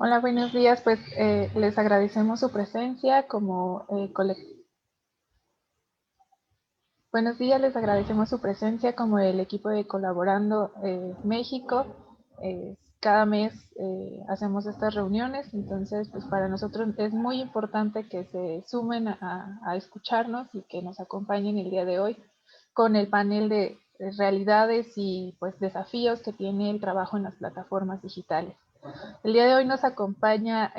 Hola, buenos días. Pues les agradecemos su presencia como Buenos días, les agradecemos su presencia como el equipo de Colaborando México. Cada mes hacemos estas reuniones, entonces pues para nosotros es muy importante que se sumen a escucharnos y que nos acompañen el día de hoy con el panel de realidades y pues desafíos que tiene el trabajo en las plataformas digitales. El día de hoy nos acompaña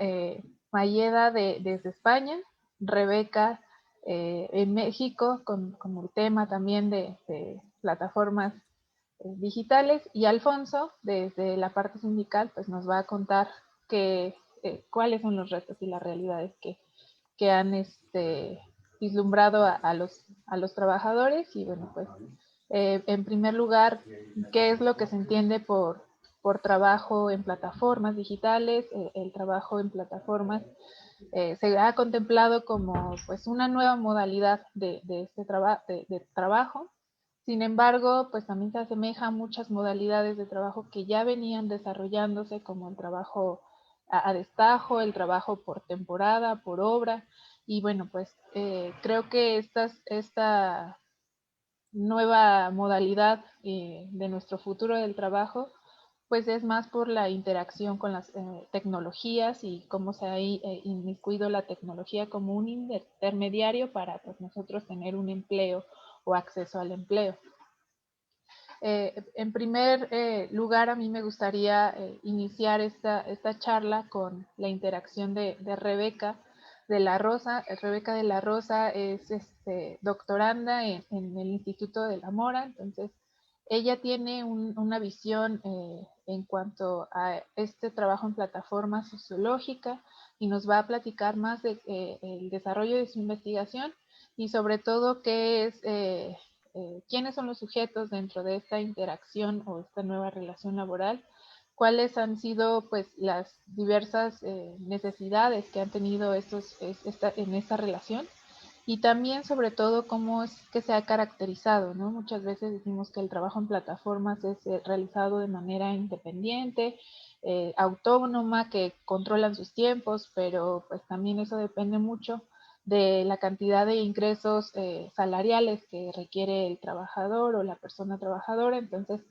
Mayeda desde España, Rebeca en México con el tema también de plataformas digitales, y Alfonso desde la parte sindical pues nos va a contar cuáles son los retos y las realidades que han vislumbrado a los trabajadores. Y bueno, pues en primer lugar, ¿qué es lo que se entiende por trabajo en plataformas digitales? El trabajo en plataformas se ha contemplado como pues una nueva modalidad de trabajo. Sin embargo, pues también se asemeja a muchas modalidades de trabajo que ya venían desarrollándose, como el trabajo a destajo, el trabajo por temporada, por obra. Y bueno, pues creo que esta nueva modalidad de nuestro futuro del trabajo pues es más por la interacción con las tecnologías y cómo se ha inmiscuido la tecnología como un intermediario para pues, nosotros tener un empleo o acceso al empleo. En primer lugar, a mí me gustaría iniciar esta charla con la interacción de Rebeca de la Rosa. Rebeca de la Rosa es doctoranda en el Instituto de la Mora, entonces ella tiene una visión en cuanto a este trabajo en plataforma sociológica y nos va a platicar más de el desarrollo de su investigación y sobre todo qué es quiénes son los sujetos dentro de esta interacción o esta nueva relación laboral, cuáles han sido pues las diversas necesidades que han tenido en esta relación, y también sobre todo cómo es que se ha caracterizado, ¿no? Muchas veces decimos que el trabajo en plataformas es realizado de manera independiente, autónoma, que controlan sus tiempos, pero pues también eso depende mucho de la cantidad de ingresos salariales que requiere el trabajador o la persona trabajadora. Entonces,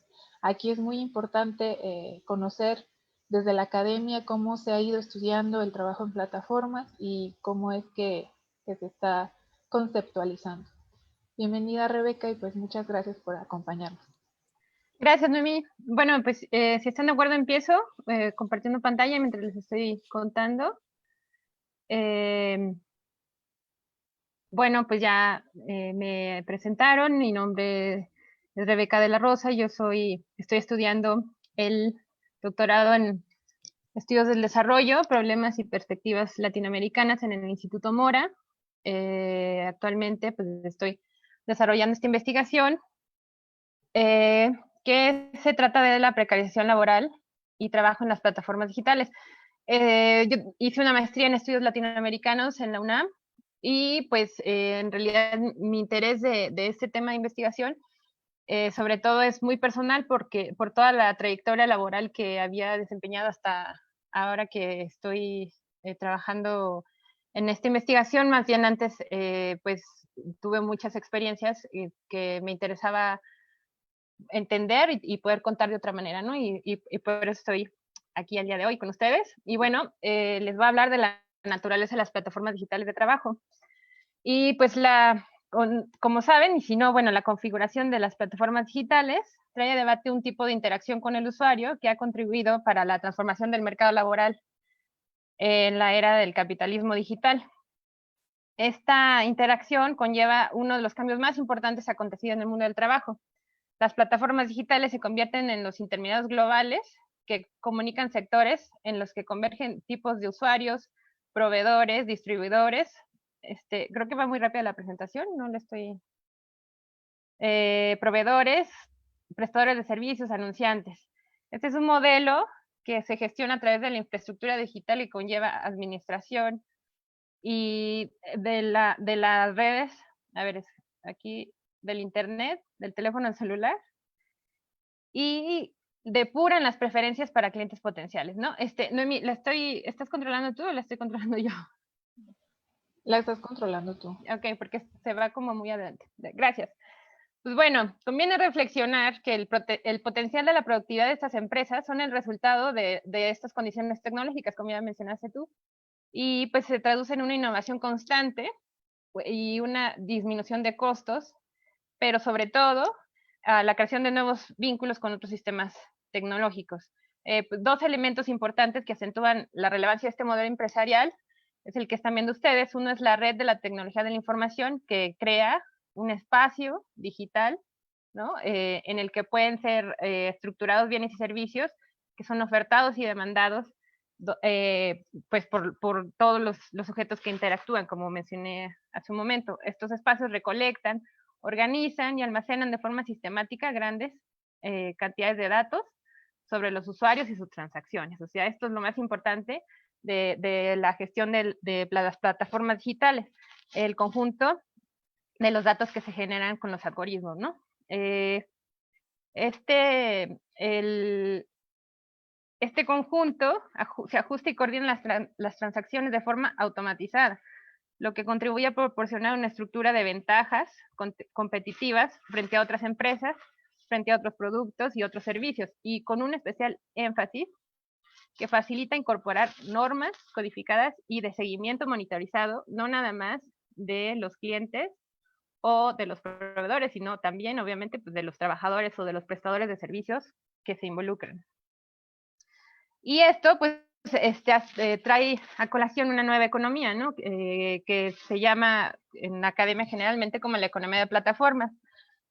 aquí es muy importante conocer desde la academia cómo se ha ido estudiando el trabajo en plataformas y cómo es que se está conceptualizando. Bienvenida, Rebeca, y pues muchas gracias por acompañarnos. Gracias, Noemí. Bueno, pues si están de acuerdo, empiezo compartiendo pantalla mientras les estoy contando. Eh, bueno, pues ya me presentaron. Mi nombre es Rebeca de la Rosa. Estoy estudiando el doctorado en Estudios del Desarrollo, Problemas y Perspectivas Latinoamericanas en el Instituto Mora. Actualmente, pues estoy desarrollando esta investigación. Que se trata de la precarización laboral y trabajo en las plataformas digitales. Yo hice una maestría en estudios latinoamericanos en la UNAM y pues en realidad mi interés de este tema de investigación sobre todo es muy personal porque por toda la trayectoria laboral que había desempeñado hasta ahora que estoy trabajando en esta investigación. Más bien antes pues tuve muchas experiencias que me interesaba entender y poder contar de otra manera, ¿no? Y por eso estoy aquí al día de hoy con ustedes. Y bueno, les voy a hablar de la naturaleza de las plataformas digitales de trabajo. Y pues como saben, y si no, bueno, la configuración de las plataformas digitales trae a debate un tipo de interacción con el usuario que ha contribuido para la transformación del mercado laboral en la era del capitalismo digital. Esta interacción conlleva uno de los cambios más importantes acontecidos en el mundo del trabajo. Las plataformas digitales se convierten en los intermediarios globales que comunican sectores en los que convergen tipos de usuarios, proveedores, distribuidores. Creo que va muy rápida la presentación, no le estoy. Proveedores, prestadores de servicios, anunciantes. Este es un modelo que se gestiona a través de la infraestructura digital y conlleva administración y de las redes, a ver, aquí del internet, del teléfono celular, y depuran las preferencias para clientes potenciales, ¿no? Noemí, ¿estás controlando tú o la estoy controlando yo? La estás controlando tú. Ok, porque se va como muy adelante. Gracias. Pues bueno, conviene reflexionar que el potencial de la productividad de estas empresas son el resultado de estas condiciones tecnológicas, como ya mencionaste tú, y pues se traduce en una innovación constante y una disminución de costos, pero sobre todo a la creación de nuevos vínculos con otros sistemas tecnológicos. Pues, dos elementos importantes que acentúan la relevancia de este modelo empresarial es el que están viendo ustedes. Uno es la red de la tecnología de la información, que crea un espacio digital, ¿no? En el que pueden ser estructurados bienes y servicios que son ofertados y demandados pues por todos los sujetos que interactúan, como mencioné hace un momento. Estos espacios recolectan, organizan y almacenan de forma sistemática grandes cantidades de datos sobre los usuarios y sus transacciones. O sea, esto es lo más importante de la gestión de las plataformas digitales, el conjunto de los datos que se generan con los algoritmos, ¿no? Este, el, este conjunto se ajusta y coordina las transacciones de forma automatizada, lo que contribuye a proporcionar una estructura de ventajas competitivas frente a otras empresas, frente a otros productos y otros servicios, y con un especial énfasis que facilita incorporar normas codificadas y de seguimiento monitorizado, no nada más de los clientes o de los proveedores, sino también, obviamente, pues, de los trabajadores o de los prestadores de servicios que se involucran. Y esto, pues, trae a colación una nueva economía, ¿no? Que se llama en la academia generalmente como la economía de plataformas,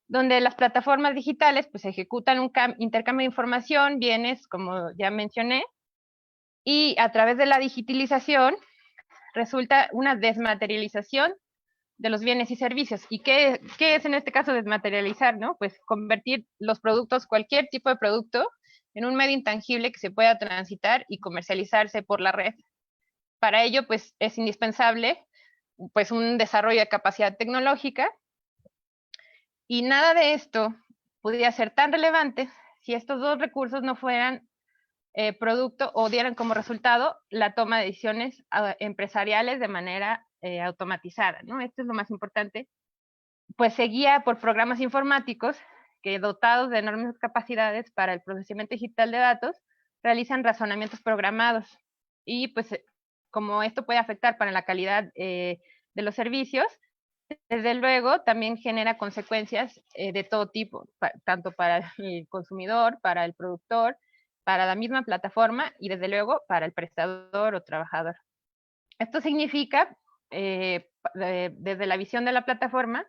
donde las plataformas digitales pues ejecutan un intercambio de información, bienes, como ya mencioné, y a través de la digitalización resulta una desmaterialización de los bienes y servicios. ¿Y qué es en este caso desmaterializar, no? Pues convertir los productos, cualquier tipo de producto, en un medio intangible que se pueda transitar y comercializarse por la red. Para ello, pues es indispensable pues un desarrollo de capacidad tecnológica, y nada de esto podría ser tan relevante si estos dos recursos no fueran producto o dieran como resultado la toma de decisiones empresariales de manera automatizada, ¿no? Esto es lo más importante, pues se guía por programas informáticos que, dotados de enormes capacidades para el procesamiento digital de datos, realizan razonamientos programados, y pues como esto puede afectar para la calidad de los servicios, desde luego también genera consecuencias de todo tipo, tanto para el consumidor, para el productor, para la misma plataforma y desde luego para el prestador o trabajador. Esto significa, desde la visión de la plataforma,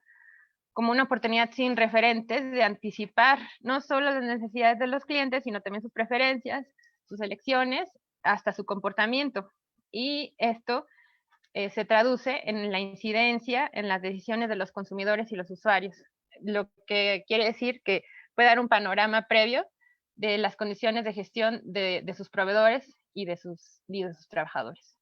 como una oportunidad sin referentes de anticipar no solo las necesidades de los clientes, sino también sus preferencias, sus elecciones, hasta su comportamiento. Y esto se traduce en la incidencia en las decisiones de los consumidores y los usuarios, lo que quiere decir que puede dar un panorama previo de las condiciones de gestión de sus proveedores y de sus trabajadores.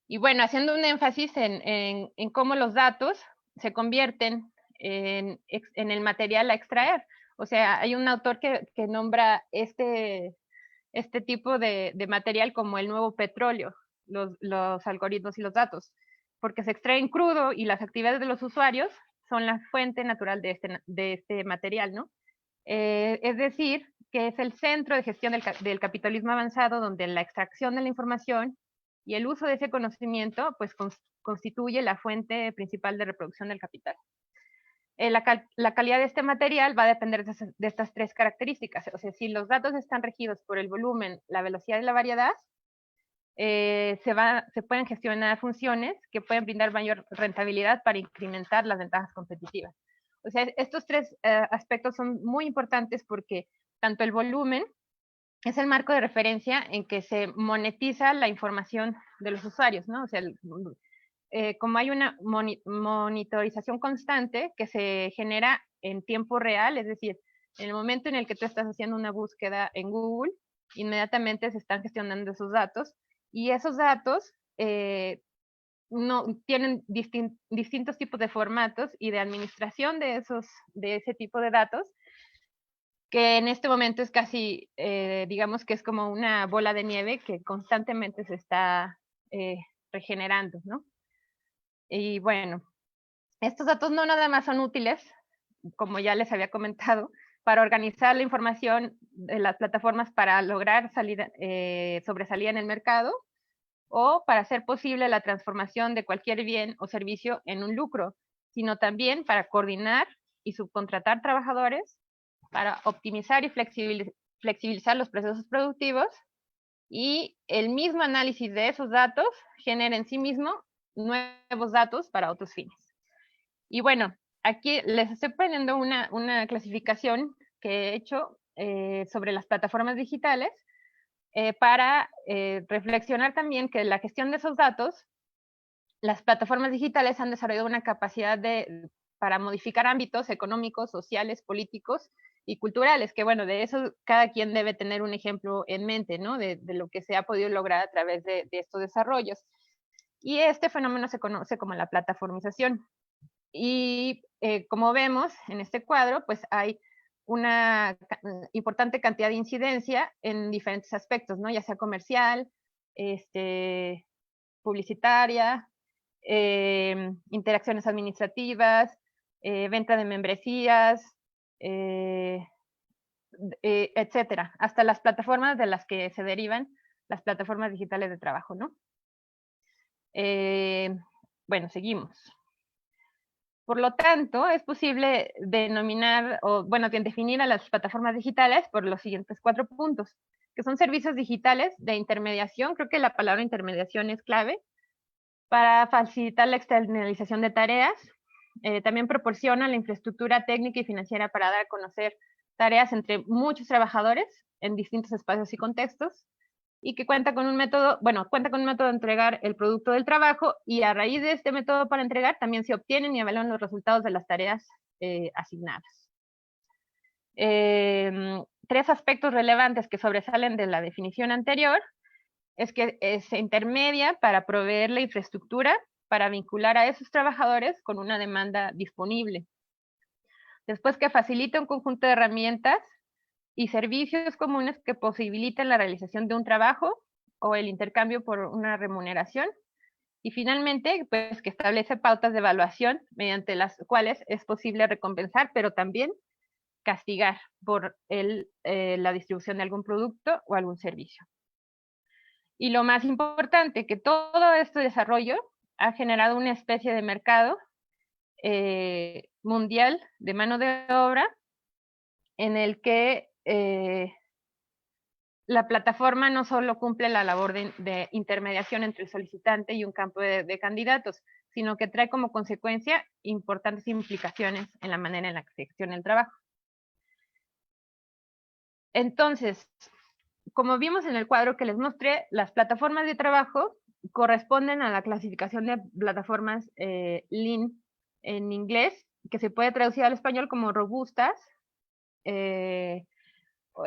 Y bueno, haciendo un énfasis en cómo los datos se convierten en el material a extraer. O sea, hay un autor que nombra este tipo de material como el nuevo petróleo, los algoritmos y los datos, porque se extraen crudo y las actividades de los usuarios son la fuente natural de este material, ¿no? Es decir, que es el centro de gestión del capitalismo avanzado, donde la extracción de la información y el uso de ese conocimiento pues constituye la fuente principal de reproducción del capital. La calidad de este material va a depender de estas tres características. O sea, si los datos están regidos por el volumen, la velocidad y la variedad, se pueden gestionar funciones que pueden brindar mayor rentabilidad para incrementar las ventajas competitivas. O sea, estos tres aspectos son muy importantes porque tanto el volumen es el marco de referencia en que se monetiza la información de los usuarios, ¿no? O sea, como hay una monitorización constante que se genera en tiempo real, es decir, en el momento en el que tú estás haciendo una búsqueda en Google, inmediatamente se están gestionando esos datos, y esos datos no, tienen distintos tipos de formatos y de administración de ese tipo de datos, que en este momento es casi, digamos que es como una bola de nieve que constantemente se está regenerando, ¿no? Y bueno, estos datos no nada más son útiles, como ya les había comentado, para organizar la información de las plataformas para lograr sobresalir en el mercado, o para hacer posible la transformación de cualquier bien o servicio en un lucro, sino también para coordinar y subcontratar trabajadores, para optimizar y flexibilizar los procesos productivos, y el mismo análisis de esos datos genera en sí mismo nuevos datos para otros fines. Y bueno, aquí les estoy poniendo una clasificación que he hecho sobre las plataformas digitales para reflexionar también que la gestión de esos datos, las plataformas digitales han desarrollado una capacidad para modificar ámbitos económicos, sociales, políticos y culturales, que bueno, de eso cada quien debe tener un ejemplo en mente, ¿no? De lo que se ha podido lograr a través de estos desarrollos. Y este fenómeno se conoce como la plataformización. Y como vemos en este cuadro, pues hay una importante cantidad de incidencia en diferentes aspectos, ¿no? Ya sea comercial, publicitaria, interacciones administrativas, venta de membresías, etcétera, hasta las plataformas de las que se derivan las plataformas digitales de trabajo, ¿no? Bueno, seguimos. Por lo tanto, es posible denominar, o bueno, definir a las plataformas digitales por los siguientes 4 puntos, que son servicios digitales de intermediación. Creo que la palabra intermediación es clave para facilitar la externalización de tareas. También proporciona la infraestructura técnica y financiera para dar a conocer tareas entre muchos trabajadores en distintos espacios y contextos, y que cuenta con un método de entregar el producto del trabajo, y a raíz de este método para entregar también se obtienen y evalúan los resultados de las tareas asignadas. 3 aspectos relevantes que sobresalen de la definición anterior es que se intermedia para proveer la infraestructura para vincular a esos trabajadores con una demanda disponible. Después, que facilita un conjunto de herramientas y servicios comunes que posibilitan la realización de un trabajo o el intercambio por una remuneración. Y finalmente, pues que establece pautas de evaluación mediante las cuales es posible recompensar, pero también castigar por la distribución de algún producto o algún servicio. Y lo más importante, que todo este desarrollo ha generado una especie de mercado mundial de mano de obra en el que la plataforma no solo cumple la labor de intermediación entre el solicitante y un campo de candidatos, sino que trae como consecuencia importantes implicaciones en la manera en la que se gestiona el trabajo. Entonces, como vimos en el cuadro que les mostré, las plataformas de trabajo corresponden a la clasificación de plataformas Lean en inglés, que se puede traducir al español como robustas,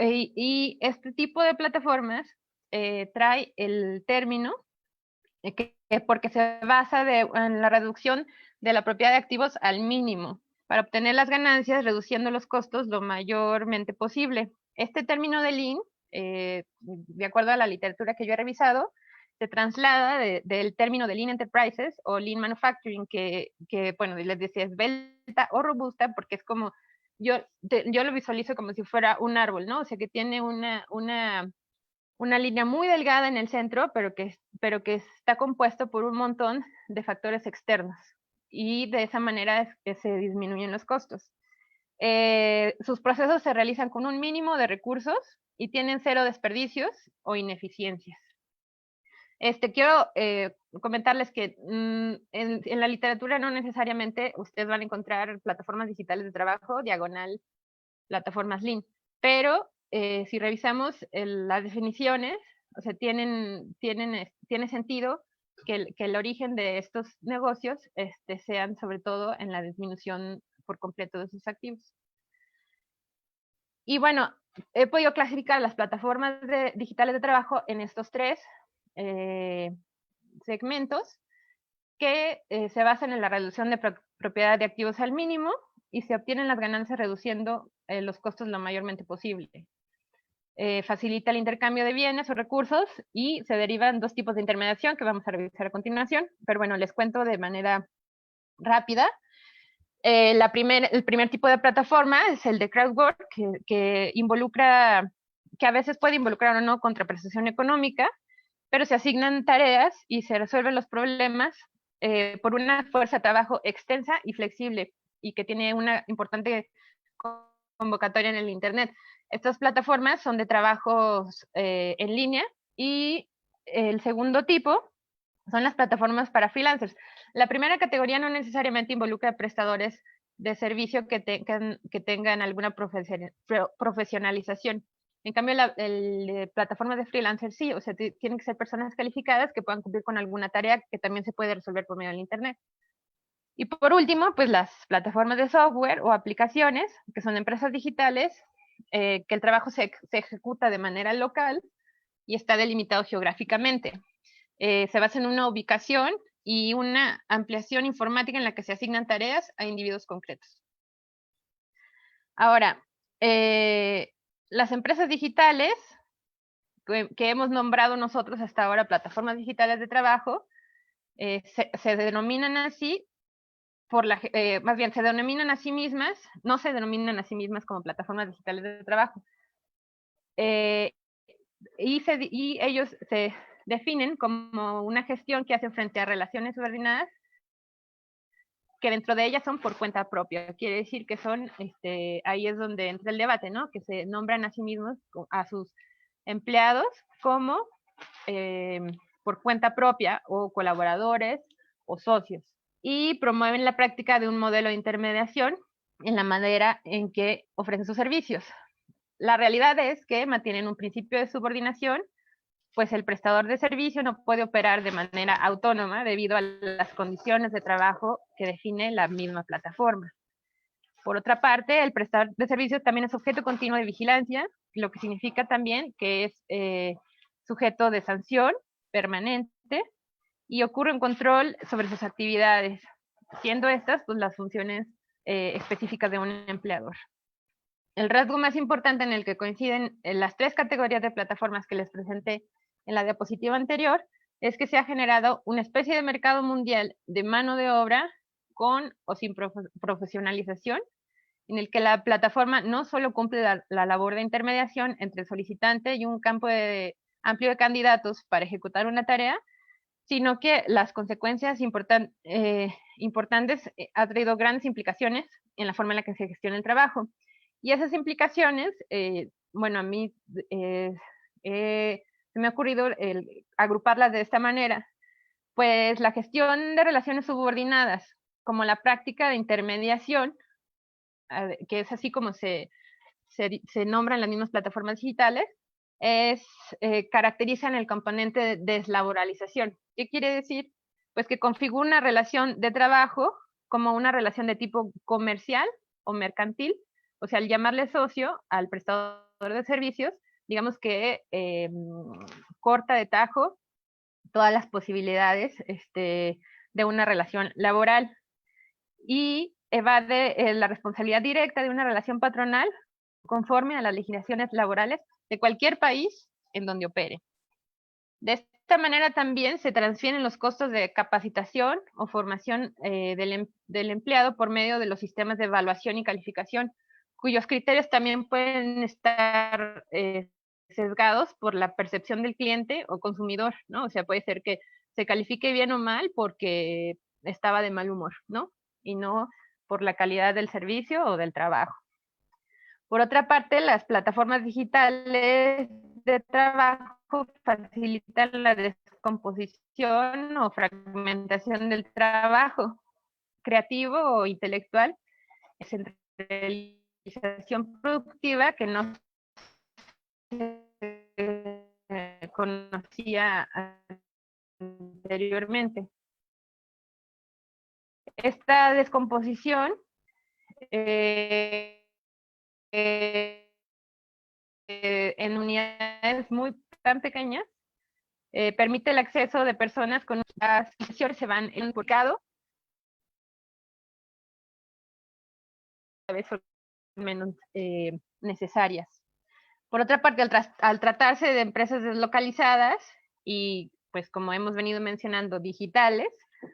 y este tipo de plataformas trae el término porque se basa en la reducción de la propiedad de activos al mínimo para obtener las ganancias, reduciendo los costos lo mayormente posible. Este término de Lean, de acuerdo a la literatura que yo he revisado, se traslada del término de Lean Enterprises o Lean Manufacturing, que bueno, les decía, es esbelta o robusta, porque es como, yo lo visualizo como si fuera un árbol, ¿no? O sea, que tiene una línea muy delgada en el centro, pero que está compuesto por un montón de factores externos, y de esa manera es que se disminuyen los costos. Sus procesos se realizan con un mínimo de recursos y tienen 0 desperdicios o ineficiencias. Quiero comentarles que en la literatura no necesariamente ustedes van a encontrar plataformas digitales de trabajo, diagonal, plataformas Lean, pero si revisamos las definiciones, o sea, tiene sentido que el origen de estos negocios sean sobre todo en la disminución por completo de sus activos. Y bueno, he podido clasificar las plataformas digitales de trabajo en estos 3 segmentos que se basan en la reducción de propiedad de activos al mínimo y se obtienen las ganancias reduciendo los costos lo mayormente posible. Facilita el intercambio de bienes o recursos y se derivan dos tipos de intermediación que vamos a revisar a continuación, pero bueno, les cuento de manera rápida. El primer tipo de plataforma es el de crowdwork, que involucra, que a veces puede involucrar o no contraprestación económica, pero se asignan tareas y se resuelven los problemas por una fuerza de trabajo extensa y flexible y que tiene una importante convocatoria en el Internet. Estas plataformas son de trabajos en línea y el segundo tipo son las plataformas para freelancers. La primera categoría no necesariamente involucra prestadores de servicio que tengan alguna profesionalización. En cambio, el plataforma de freelancers sí, o sea, tienen que ser personas calificadas que puedan cumplir con alguna tarea que también se puede resolver por medio del Internet. Y por último, pues las plataformas de software o aplicaciones, que son empresas digitales, que el trabajo se ejecuta de manera local y está delimitado geográficamente. Se basa en una ubicación y una ampliación informática en la que se asignan tareas a individuos concretos. Ahora, las empresas digitales que hemos nombrado nosotros hasta ahora plataformas digitales de trabajo, se denominan así más bien se denominan a sí mismas, no se denominan a sí mismas como plataformas digitales de trabajo. Y ellos se definen como una gestión que hacen frente a relaciones subordinadas que dentro de ellas son por cuenta propia. Quiere decir que son, ahí es donde entra el debate, ¿no? Que se nombran a sí mismos, a sus empleados, como por cuenta propia o colaboradores o socios. Y promueven la práctica de un modelo de intermediación en la manera en que ofrecen sus servicios. La realidad es que mantienen un principio de subordinación, pues el prestador de servicio no puede operar de manera autónoma debido a las condiciones de trabajo que define la misma plataforma. Por otra parte, el prestador de servicios también es objeto continuo de vigilancia, lo que significa también que es sujeto de sanción permanente y ocurre un control sobre sus actividades, siendo estas pues, las funciones específicas de un empleador. El rasgo más importante en el que coinciden las tres categorías de plataformas que les presenté en la diapositiva anterior es que se ha generado una especie de mercado mundial de mano de obra con o sin profesionalización, en el que la plataforma no solo cumple la labor de intermediación entre el solicitante y un campo amplio de candidatos para ejecutar una tarea, sino que las consecuencias importantes ha traído grandes implicaciones en la forma en la que se gestiona el trabajo. Y esas implicaciones, bueno, a mí se me ha ocurrido agruparlas de esta manera. Pues la gestión de relaciones subordinadas, como la práctica de intermediación, que es así como se nombran las mismas plataformas digitales, caracterizan el componente de deslaboralización. ¿Qué quiere decir? Pues que configura una relación de trabajo como una relación de tipo comercial o mercantil, o sea, al llamarle socio al prestador de servicios, digamos que corta de tajo todas las posibilidades de una relación laboral y evade la responsabilidad directa de una relación patronal conforme a las legislaciones laborales de cualquier país en donde opere. De esta manera también se transfieren los costos de capacitación o formación del empleado por medio de los sistemas de evaluación y calificación, cuyos criterios también pueden estar sesgados por la percepción del cliente o consumidor, ¿no? O sea, puede ser que se califique bien o mal porque estaba de mal humor, ¿no? Y no por la calidad del servicio o del trabajo. Por otra parte, las plataformas digitales de trabajo facilitan la descomposición o fragmentación del trabajo creativo o intelectual, centralización productiva que no se conocía anteriormente. Esta descomposición en unidades tan pequeñas permite el acceso de personas con las situaciones se van en un mercado vez son menos necesarias. Por otra parte, al tratarse de empresas deslocalizadas y, pues como hemos venido mencionando, digitales,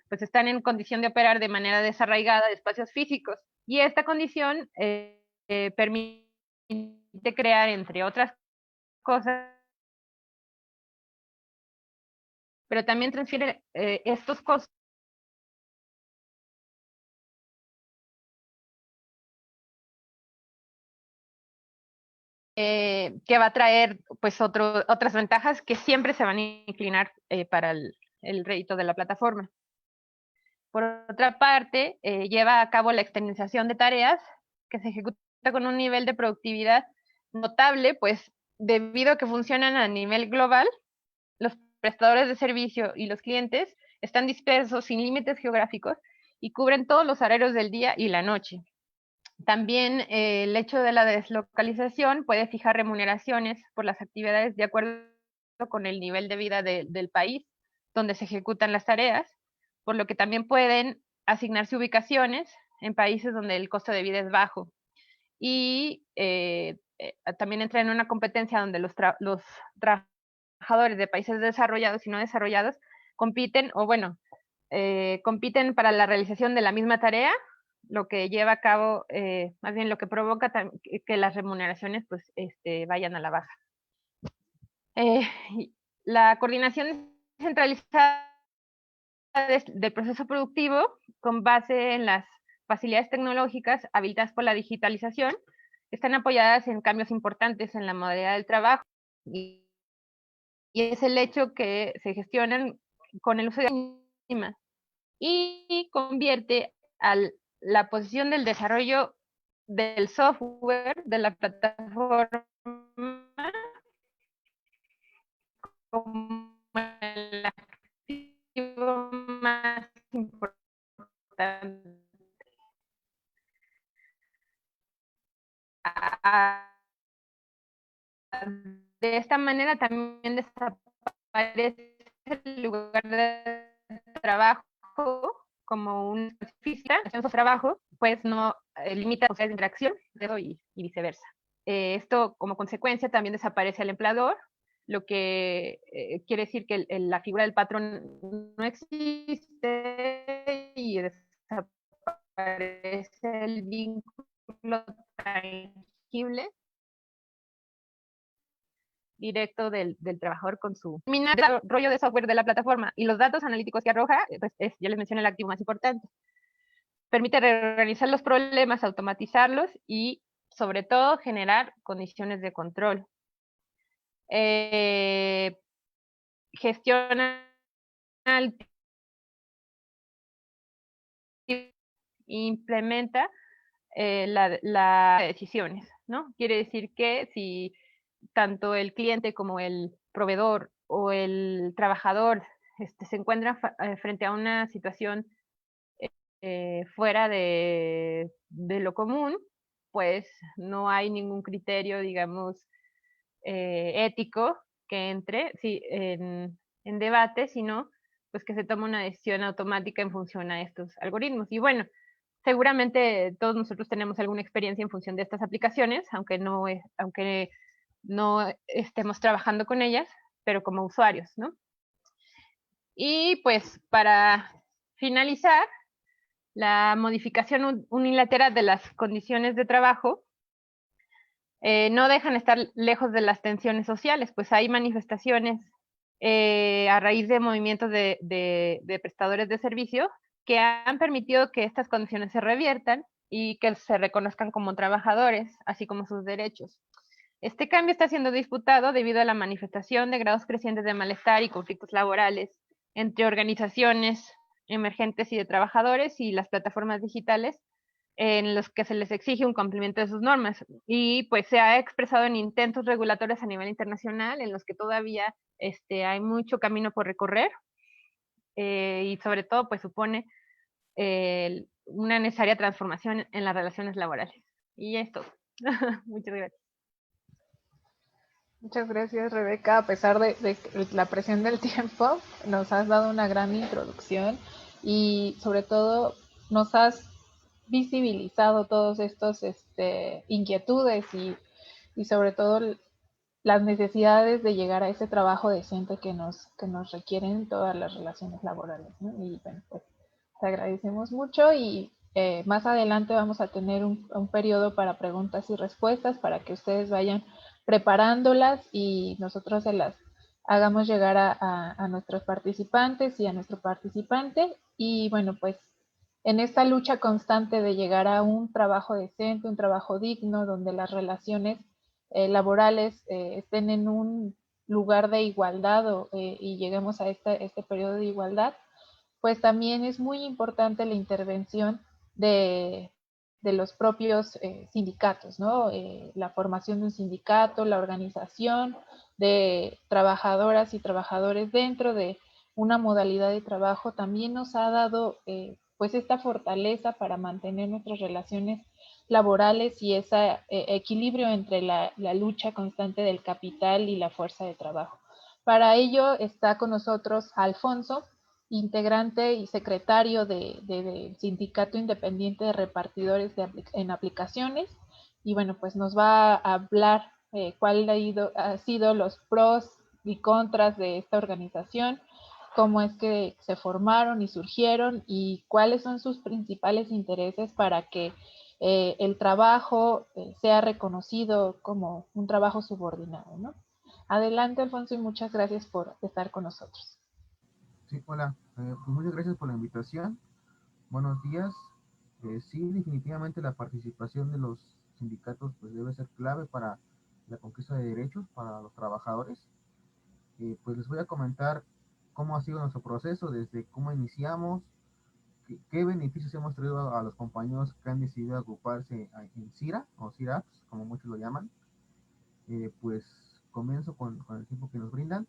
pues están en condición de operar de manera desarraigada de espacios físicos. Y esta condición permite crear, entre otras cosas, pero también transfiere estos costos que va a traer pues otras ventajas que siempre se van a inclinar para el rédito de la plataforma. Por otra parte, lleva a cabo la externalización de tareas que se ejecuta con un nivel de productividad notable, pues debido a que funcionan a nivel global, los prestadores de servicio y los clientes están dispersos sin límites geográficos y cubren todos los horarios del día y la noche. También el hecho de la deslocalización puede fijar remuneraciones por las actividades de acuerdo con el nivel de vida del país donde se ejecutan las tareas, por lo que también pueden asignarse ubicaciones en países donde el costo de vida es bajo. Y también entra en una competencia donde los trabajadores de países desarrollados y no desarrollados compiten, o bueno, compiten para la realización de la misma tarea, lo que lleva a cabo, más bien lo que provoca que las remuneraciones pues vayan a la baja. La coordinación centralizada del proceso productivo con base en las facilidades tecnológicas habilitadas por la digitalización están apoyadas en cambios importantes en la modalidad del trabajo y es el hecho que se gestionan con el uso de la y convierte a la posición del desarrollo del software de la plataforma como el activo más importante. De esta manera también desaparece el lugar de trabajo como un física, de trabajo, pues no limita las de interacción y viceversa. Esto como consecuencia también desaparece el empleador, lo que quiere decir que la figura del patrón no existe y desaparece el vínculo tangible directo del trabajador con su desarrollo de software de la plataforma y los datos analíticos que arroja, pues ya les mencioné el activo más importante. Permite reorganizar los problemas, automatizarlos y, sobre todo, generar condiciones de control. Gestiona implementa las decisiones, ¿no? Quiere decir que si tanto el cliente como el proveedor o el trabajador se encuentran frente a una situación fuera de lo común, pues no hay ningún criterio, digamos, ético que entre en debate, sino pues que se toma una decisión automática en función a estos algoritmos. Y bueno, seguramente todos nosotros tenemos alguna experiencia en función de estas aplicaciones, aunque no estemos trabajando con ellas, pero como usuarios, ¿no? Y pues para finalizar, la modificación unilateral de las condiciones de trabajo no dejan estar lejos de las tensiones sociales, pues hay manifestaciones a raíz de movimientos de prestadores de servicio que han permitido que estas condiciones se reviertan y que se reconozcan como trabajadores, así como sus derechos. Este cambio está siendo disputado debido a la manifestación de grados crecientes de malestar y conflictos laborales entre organizaciones emergentes y de trabajadores y las plataformas digitales en los que se les exige un cumplimiento de sus normas. Y pues se ha expresado en intentos regulatorios a nivel internacional en los que todavía hay mucho camino por recorrer y sobre todo pues supone una necesaria transformación en las relaciones laborales. Y esto. Muchas gracias. Muchas gracias, Rebeca. A pesar de la presión del tiempo, nos has dado una gran introducción y sobre todo nos has visibilizado todos estos inquietudes y sobre todo las necesidades de llegar a ese trabajo decente que nos requieren todas las relaciones laborales, ¿no? Y bueno, pues te agradecemos mucho y más adelante vamos a tener un periodo para preguntas y respuestas para que ustedes vayan preparándolas y nosotros se las hagamos llegar a nuestros participantes y a nuestro participante. Y bueno, pues en esta lucha constante de llegar a un trabajo decente, un trabajo digno, donde las relaciones laborales estén en un lugar de igualdad y lleguemos a este periodo de igualdad, pues también es muy importante la intervención de, de los propios sindicatos, ¿no? La formación de un sindicato, la organización de trabajadoras y trabajadores dentro de una modalidad de trabajo también nos ha dado pues esta fortaleza para mantener nuestras relaciones laborales y ese equilibrio entre la lucha constante del capital y la fuerza de trabajo. Para ello está con nosotros Alfonso, integrante y secretario del Sindicato Independiente de Repartidores en Aplicaciones. Y bueno, pues nos va a hablar cuál ha sido los pros y contras de esta organización, cómo es que se formaron y surgieron y cuáles son sus principales intereses para que el trabajo sea reconocido como un trabajo subordinado, ¿no? Adelante, Alfonso, y muchas gracias por estar con nosotros. Sí, hola, pues muchas gracias por la invitación. Buenos días. Sí, definitivamente la participación de los sindicatos pues debe ser clave para la conquista de derechos para los trabajadores. Pues les voy a comentar cómo ha sido nuestro proceso, desde cómo iniciamos, qué beneficios hemos traído a los compañeros que han decidido agruparse en CIRA o CIRAPS, como muchos lo llaman. Pues comienzo con el tiempo que nos brindan.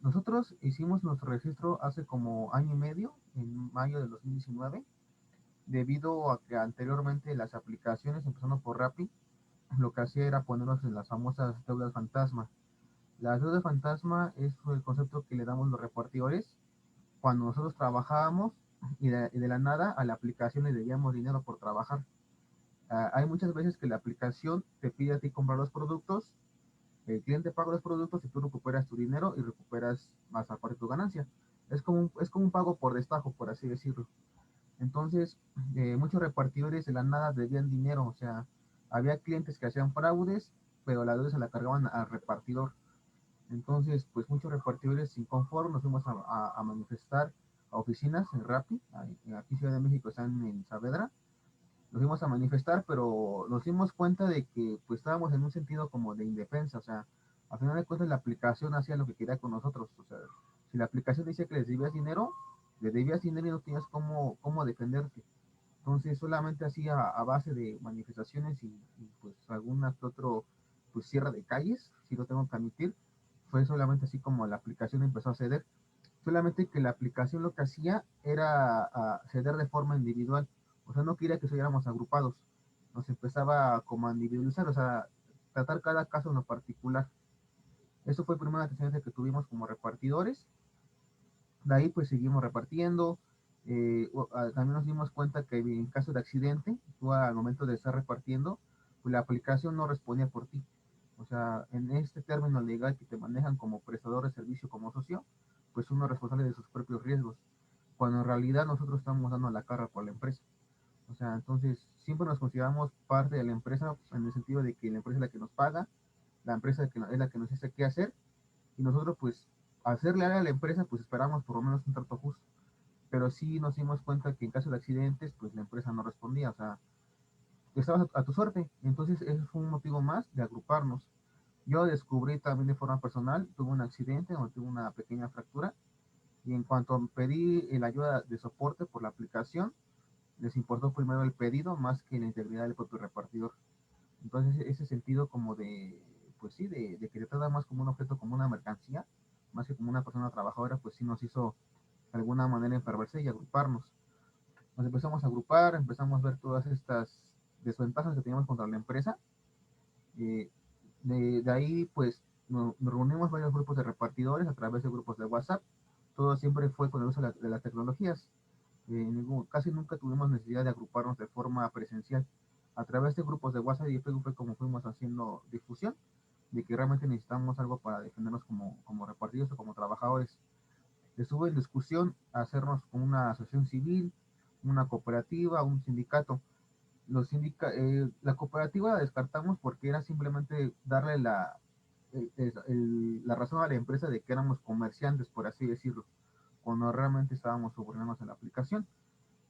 Nosotros hicimos nuestro registro hace como año y medio, en mayo del 2019, debido a que anteriormente las aplicaciones, empezando por Rappi, lo que hacía era ponernos en las famosas deudas fantasma. Las deudas fantasma es el concepto que le damos los repartidores cuando nosotros trabajábamos y de la nada a la aplicación le debíamos dinero por trabajar. Hay muchas veces que la aplicación te pide a ti comprar los productos, el cliente paga los productos y tú recuperas tu dinero y recuperas más aparte tu ganancia. Es como un pago por destajo, por así decirlo. Entonces, muchos repartidores de la nada debían dinero, o sea, había clientes que hacían fraudes, pero la deuda se la cargaban al repartidor. Entonces, pues muchos repartidores inconformes nos fuimos a manifestar a oficinas en Rappi, aquí en Ciudad de México están en Saavedra, nos fuimos a manifestar, pero nos dimos cuenta de que pues estábamos en un sentido como de indefensa, o sea, al final de cuentas la aplicación hacía lo que quería con nosotros, o sea, si la aplicación decía que les debías dinero, le debías dinero y no tenías cómo defenderte. Entonces solamente hacía a base de manifestaciones y pues alguna que otro pues cierre de calles, si lo tengo que admitir, fue solamente así como la aplicación empezó a ceder, solamente que la aplicación lo que hacía era ceder de forma individual, o sea, no quería que estuviéramos agrupados, nos empezaba como a individualizar, o sea, tratar cada caso en lo particular. Eso fue el primer antecedente que tuvimos como repartidores. De ahí pues seguimos repartiendo. También nos dimos cuenta que en caso de accidente, tú al momento de estar repartiendo, pues la aplicación no respondía por ti. O sea, en este término legal que te manejan como prestador de servicio, como socio, pues uno es responsable de sus propios riesgos, cuando en realidad nosotros estamos dando la cara por la empresa. O sea, entonces siempre nos consideramos parte de la empresa en el sentido de que la empresa es la que nos paga, la empresa es la que nos dice qué hacer, y nosotros pues hacerle a la empresa pues esperamos por lo menos un trato justo, pero sí nos dimos cuenta que en caso de accidentes pues la empresa no respondía, o sea, estabas a tu suerte. Entonces ese fue un motivo más de agruparnos. Yo descubrí también de forma personal, tuve un accidente donde tuve una pequeña fractura y en cuanto pedí la ayuda de soporte por la aplicación, les importó primero el pedido más que la integridad del propio repartidor. Entonces ese sentido como de, pues sí, de que te trata más como un objeto, como una mercancía, más que como una persona trabajadora, pues sí nos hizo de alguna manera enfermarse y agruparnos. Nos empezamos a agrupar, empezamos a ver todas estas desventajas que teníamos contra la empresa. Eh, de ahí, pues, nos reunimos varios grupos de repartidores a través de grupos de WhatsApp. Todo siempre fue con el uso de las tecnologías. casi nunca tuvimos necesidad de agruparnos de forma presencial. A través de grupos de WhatsApp y Facebook fue como fuimos haciendo difusión de que realmente necesitamos algo para defendernos como repartidos o como trabajadores. Estuvo en discusión hacernos una asociación civil, una cooperativa, un sindicato. La cooperativa la descartamos porque era simplemente darle la razón a la empresa de que éramos comerciantes, por así decirlo, cuando realmente estábamos subordinados a la aplicación.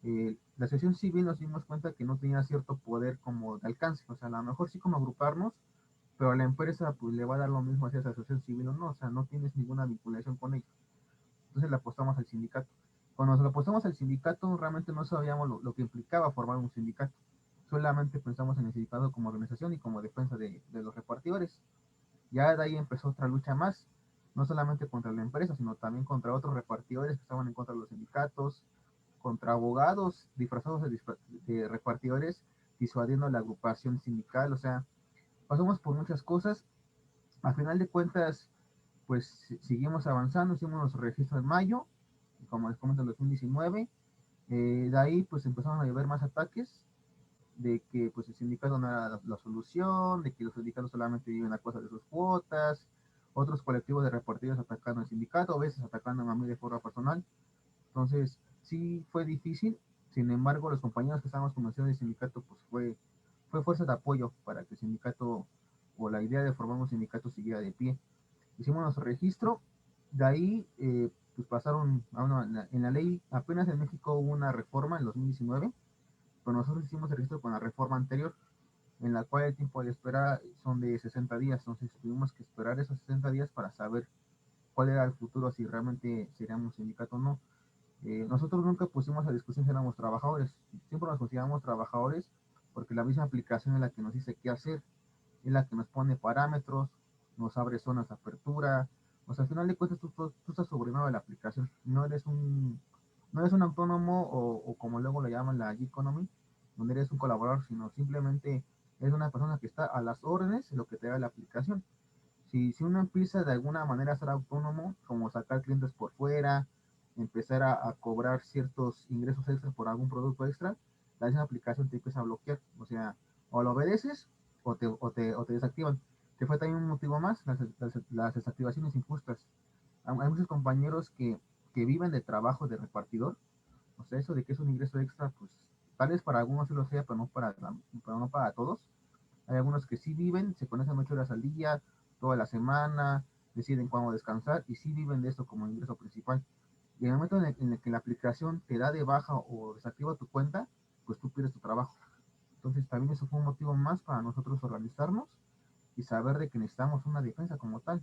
La asociación civil nos dimos cuenta que no tenía cierto poder como de alcance, o sea, a lo mejor sí como agruparnos, pero a la empresa pues le va a dar lo mismo si es asociación civil o no, o sea, no tienes ninguna vinculación con ella. Entonces le apostamos al sindicato. Cuando nos lo apostamos al sindicato, realmente no sabíamos lo que implicaba formar un sindicato. Solamente pensamos en el sindicato como organización y como defensa de los repartidores. Ya de ahí empezó otra lucha más, no solamente contra la empresa, sino también contra otros repartidores que estaban en contra de los sindicatos, contra abogados disfrazados de repartidores, disuadiendo la agrupación sindical. O sea, pasamos por muchas cosas. A final de cuentas, pues seguimos avanzando, hicimos nuestro registro en mayo, como les comento, en 2019. De ahí pues empezaron a llover más ataques de que pues el sindicato no era la solución, de que los sindicatos solamente viven a cosas de sus cuotas, otros colectivos de repartidos atacando al sindicato, a veces atacando a mí de forma personal. Entonces, sí fue difícil, sin embargo, los compañeros que estábamos convencidos del sindicato, pues fue fuerza de apoyo para que el sindicato o la idea de formar un sindicato siguiera de pie. Hicimos nuestro registro, de ahí pues pasaron a en la ley, apenas en México hubo una reforma en 2019, pero nosotros hicimos el registro con la reforma anterior, en la cual el tiempo de espera son de 60 días, entonces tuvimos que esperar esos 60 días para saber cuál era el futuro, si realmente seríamos sindicato o no. Nosotros nunca pusimos a discusión si éramos trabajadores, siempre nos consideramos trabajadores porque la misma aplicación es la que nos dice qué hacer, es la que nos pone parámetros, nos abre zonas de apertura, o sea, al final de cuentas tú estás subordinado a la aplicación, no eres un autónomo o como luego lo llaman la G-Economy, donde eres un colaborador, sino simplemente es una persona que está a las órdenes de lo que te da la aplicación. Si uno empieza de alguna manera a ser autónomo, como sacar clientes por fuera, empezar a cobrar ciertos ingresos extras por algún producto extra, la misma aplicación te empieza a bloquear. O sea, o lo obedeces o te desactivan. Que fue también un motivo más, las desactivaciones injustas. Hay muchos compañeros que viven de trabajo de repartidor, o sea, eso de que es un ingreso extra, pues tal vez para algunos sí lo sea, pero no para todos. Hay algunos que sí viven, se conectan 8 horas al día, toda la semana, deciden cuándo descansar y sí viven de esto como ingreso principal. Y en el momento en el que la aplicación te da de baja o desactiva tu cuenta, pues tú pierdes tu trabajo. Entonces también eso fue un motivo más para nosotros organizarnos y saber de que necesitamos una defensa como tal.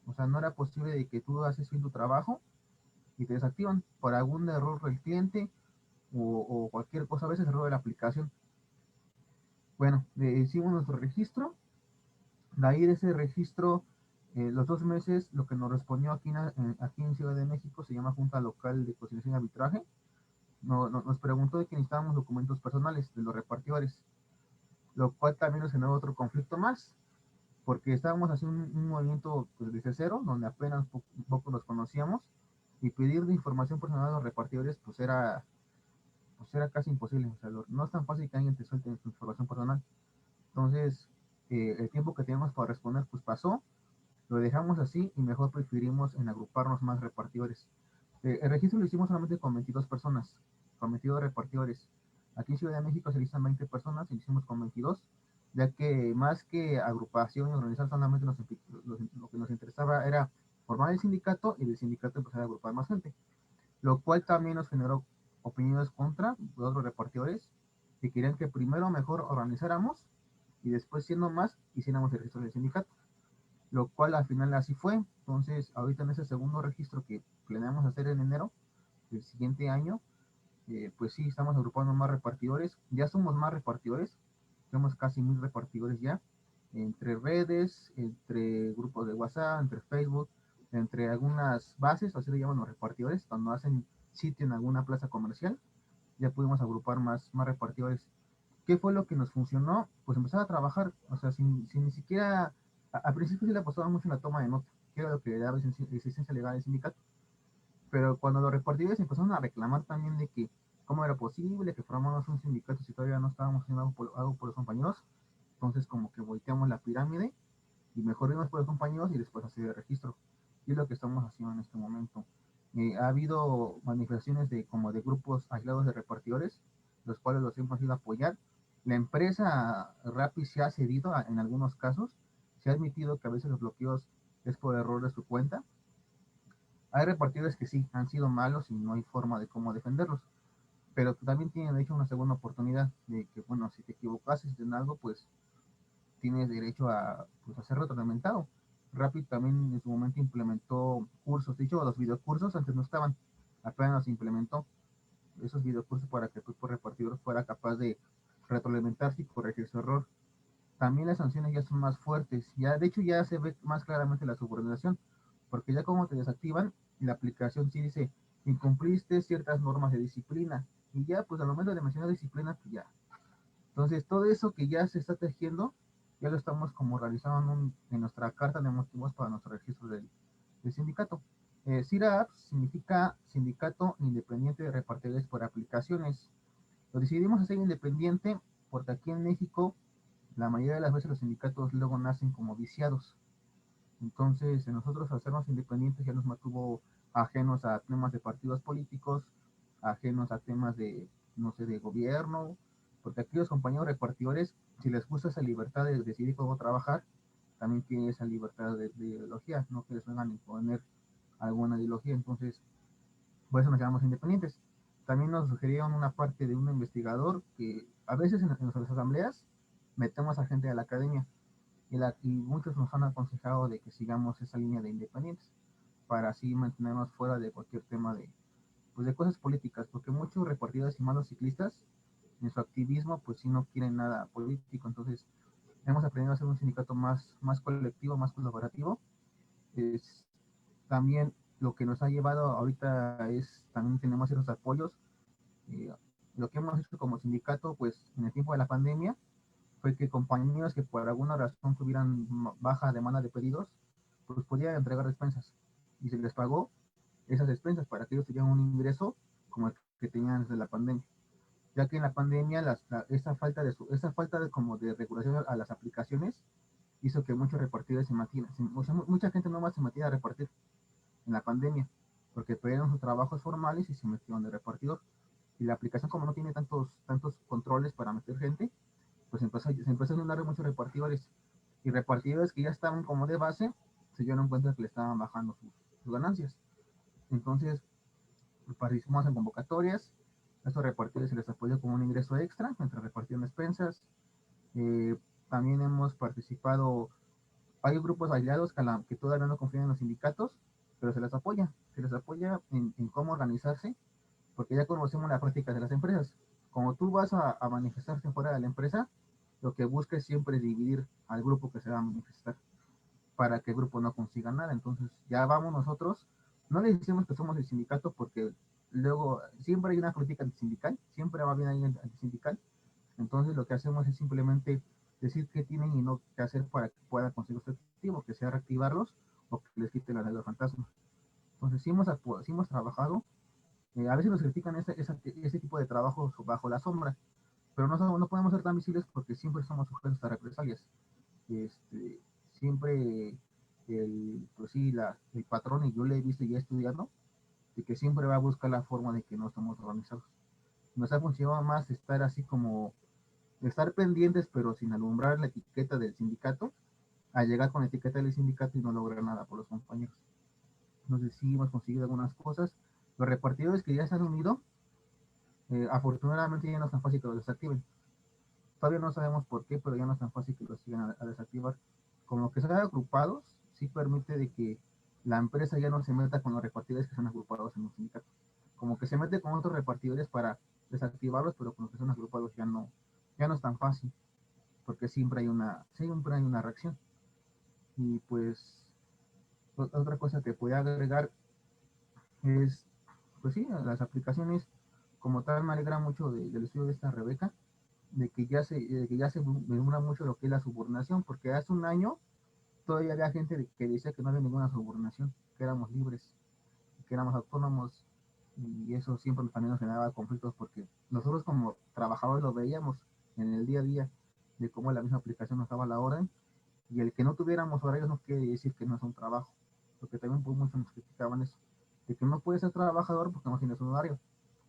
O sea, no era posible de que tú haces bien tu trabajo y te desactivan por algún error del cliente o cualquier cosa, a veces error de la aplicación. Bueno, hicimos nuestro registro. De ahí de ese registro, los 2 meses, lo que nos respondió aquí en Ciudad de México se llama Junta Local de Conciliación y Arbitraje. Nos preguntó de que necesitábamos documentos personales de los repartidores, lo cual también nos generó otro conflicto más, porque estábamos haciendo un movimiento pues, desde cero, donde apenas poco nos conocíamos, y pedir de información personal a los repartidores pues era casi imposible. O sea, no es tan fácil que alguien te suelte tu información personal. Entonces, el tiempo que teníamos para responder pues pasó, lo dejamos así y mejor preferimos en agruparnos más repartidores. El registro lo hicimos solamente con 22 personas, con 22 repartidores. Aquí en Ciudad de México se listan 20 personas y lo hicimos con 22, ya que más que agrupación y organizar solamente lo que nos interesaba era formar el sindicato y del sindicato empezar a agrupar más gente, lo cual también nos generó opiniones contra de otros repartidores que querían que primero mejor organizáramos y después siendo más hiciéramos el registro del sindicato, lo cual al final así fue. Entonces, ahorita en ese segundo registro que planeamos hacer en enero del siguiente año, pues sí, estamos agrupando más repartidores, ya somos más repartidores, somos casi 1000 repartidores ya, entre redes, entre grupos de WhatsApp, entre Facebook, entre algunas bases, así le llaman los repartidores, cuando hacen sitio en alguna plaza comercial, ya pudimos agrupar más repartidores. ¿Qué fue lo que nos funcionó? Pues empezar a trabajar, o sea, sin ni siquiera, al principio sí le apostaba mucho en la toma de nota, que era lo que le daba existencia legal al sindicato, pero cuando los repartidores empezaron a reclamar también de que cómo era posible que formáramos un sindicato si todavía no estábamos haciendo algo por los compañeros. Entonces como que volteamos la pirámide y mejor irnos por los compañeros y después hacer el registro. Y es lo que estamos haciendo en este momento. Ha habido manifestaciones como de grupos aislados de repartidores, los cuales los hemos ido a apoyar. La empresa Rappi se ha cedido en algunos casos, se ha admitido que a veces los bloqueos es por error de su cuenta. Hay repartidores que sí, han sido malos y no hay forma de cómo defenderlos, pero también tienen de hecho una segunda oportunidad de que, bueno, si te equivocaste en algo, pues tienes derecho a, pues, a ser retroalimentado. Rapid también en su momento implementó cursos, de hecho los videocursos antes no estaban, apenas los implementó esos videocursos para que el grupo repartidor fuera capaz de retroalimentarse y corregir su error. También las sanciones ya son más fuertes, ya de hecho ya se ve más claramente la subordinación, porque ya como te desactivan, la aplicación sí dice, incumpliste ciertas normas de disciplina, y ya pues al momento de mencionar disciplina, pues ya. Entonces todo eso que ya se está tejiendo, ya lo estamos como realizando en nuestra carta de motivos para nuestro registro del sindicato. CIRA Apps significa Sindicato Independiente de Repartidores por Aplicaciones. Lo decidimos hacer independiente porque aquí en México la mayoría de las veces los sindicatos luego nacen como viciados. Entonces, nosotros hacernos independientes ya nos mantuvo ajenos a temas de partidos políticos, ajenos a temas de, no sé, de gobierno, porque aquí los compañeros repartidores, si les gusta esa libertad de decidir cómo trabajar, también tienen esa libertad de ideología, no que les vengan a imponer alguna ideología. Entonces, por eso nos llamamos independientes. También nos sugerieron una parte de un investigador que a veces en nuestras asambleas metemos a gente de la academia y muchos nos han aconsejado de que sigamos esa línea de independientes para así mantenernos fuera de cualquier tema de, pues de cosas políticas, porque muchos repartidores y malos ciclistas en su activismo pues sí no quieren nada político. Entonces hemos aprendido a hacer un sindicato más colectivo, más colaborativo. Es, también lo que nos ha llevado ahorita es, también tenemos esos apoyos. eh, lo que hemos hecho como sindicato pues en el tiempo de la pandemia fue que compañías que por alguna razón tuvieran baja demanda de pedidos, pues podían entregar despensas y se les pagó esas despensas para que ellos tuvieran un ingreso como el que tenían desde la pandemia. Ya que en la pandemia esa falta de como de regulación a las aplicaciones hizo que muchos repartidores mucha gente nomás se metía a repartir en la pandemia, porque perdieron sus trabajos formales y se metieron de repartidor. Y la aplicación como no tiene tantos controles para meter gente, pues se empezó a inundar muchos repartidores. Y repartidores que ya estaban como de base, se dieron cuenta que le estaban bajando sus ganancias. Entonces, pues, participamos en convocatorias. A estos repartidores se les apoyó como un ingreso extra mientras repartían despensas. Eh, También hemos participado, hay grupos aislados que todavía no confían en los sindicatos, pero se les apoya en cómo organizarse, porque ya conocemos la práctica de las empresas. Como tú vas a manifestarte fuera de la empresa, lo que busca es siempre dividir al grupo que se va a manifestar para que el grupo no consiga nada. Entonces ya vamos nosotros, no le decimos que somos el sindicato porque luego siempre hay una política antisindical, siempre va a haber alguien antisindical. Entonces lo que hacemos es simplemente decir qué tienen y no qué hacer para que puedan conseguir su objetivo, que sea reactivarlos o que les quiten la ley del fantasma. Entonces sí hemos trabajado, a veces nos critican ese tipo de trabajo bajo la sombra, pero no podemos ser tan visibles porque siempre somos sujetos a represalias. Este, Siempre pues sí, el patrón, y yo le he visto ya estudiando, de que siempre va a buscar la forma de que no estamos organizados. Nos ha funcionado más estar así como, estar pendientes pero sin alumbrar la etiqueta del sindicato, a llegar con la etiqueta del sindicato y no lograr nada por los compañeros. Entonces sí hemos conseguido algunas cosas. Los repartidores que ya se han unido, afortunadamente ya no es tan fácil que los desactiven. Todavía no sabemos por qué, pero ya no es tan fácil que los sigan a desactivar. Como que se hagan agrupados, sí permite de que la empresa ya no se meta con los repartidores que son agrupados en un sindicato. Como que se mete con otros repartidores para desactivarlos, pero con los que son agrupados ya no es tan fácil, porque siempre hay una reacción. Y pues otra cosa que puede agregar es, pues sí, las aplicaciones como tal. Me alegra mucho del estudio de esta Rebeca, que ya se vislumbra mucho lo que es la subordinación, porque hace un año todavía había gente que decía que no había ninguna subordinación, que éramos libres, que éramos autónomos, y eso siempre también nos generaba conflictos porque nosotros como trabajadores lo veíamos en el día a día de cómo la misma aplicación nos daba la orden, y el que no tuviéramos horarios no quiere decir que no es un trabajo, porque también por muchos nos criticaban eso, de que no puedes ser trabajador porque no tienes un horario,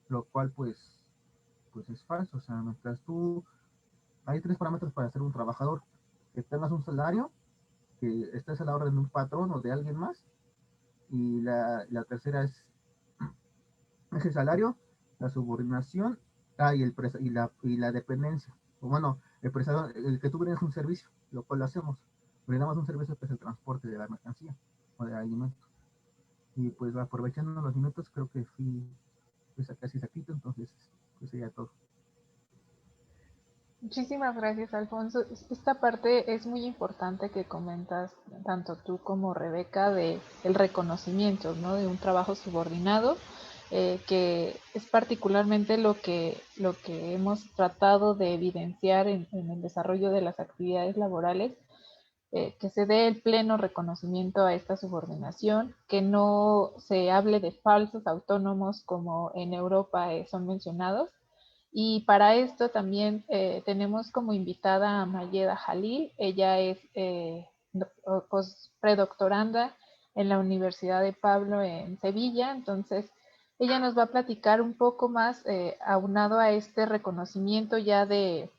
lo cual pues es falso. O sea, mientras tú, hay tres parámetros para ser un trabajador: que tengas un salario, que estés a la orden de un patrón o de alguien más, y la tercera es ese salario, la subordinación, y la dependencia. O bueno, el que tú brindas un servicio, lo cual lo hacemos. Brindamos un servicio que es el transporte de la mercancía o de alimentos. Y pues aprovechando los minutos, creo que fui pues casi saquito, entonces pues sería todo. Muchísimas gracias, Alfonso. Esta parte es muy importante que comentas tanto tú como Rebeca de el reconocimiento, ¿no? De un trabajo subordinado, que es particularmente lo que hemos tratado de evidenciar en el desarrollo de las actividades laborales, que se dé el pleno reconocimiento a esta subordinación, que no se hable de falsos autónomos como en Europa son mencionados. Y para esto también tenemos como invitada a Mayeda Jalil. Ella es predoctoranda en la Universidad de Pablo en Sevilla. Entonces, ella nos va a platicar un poco más aunado a este reconocimiento ya de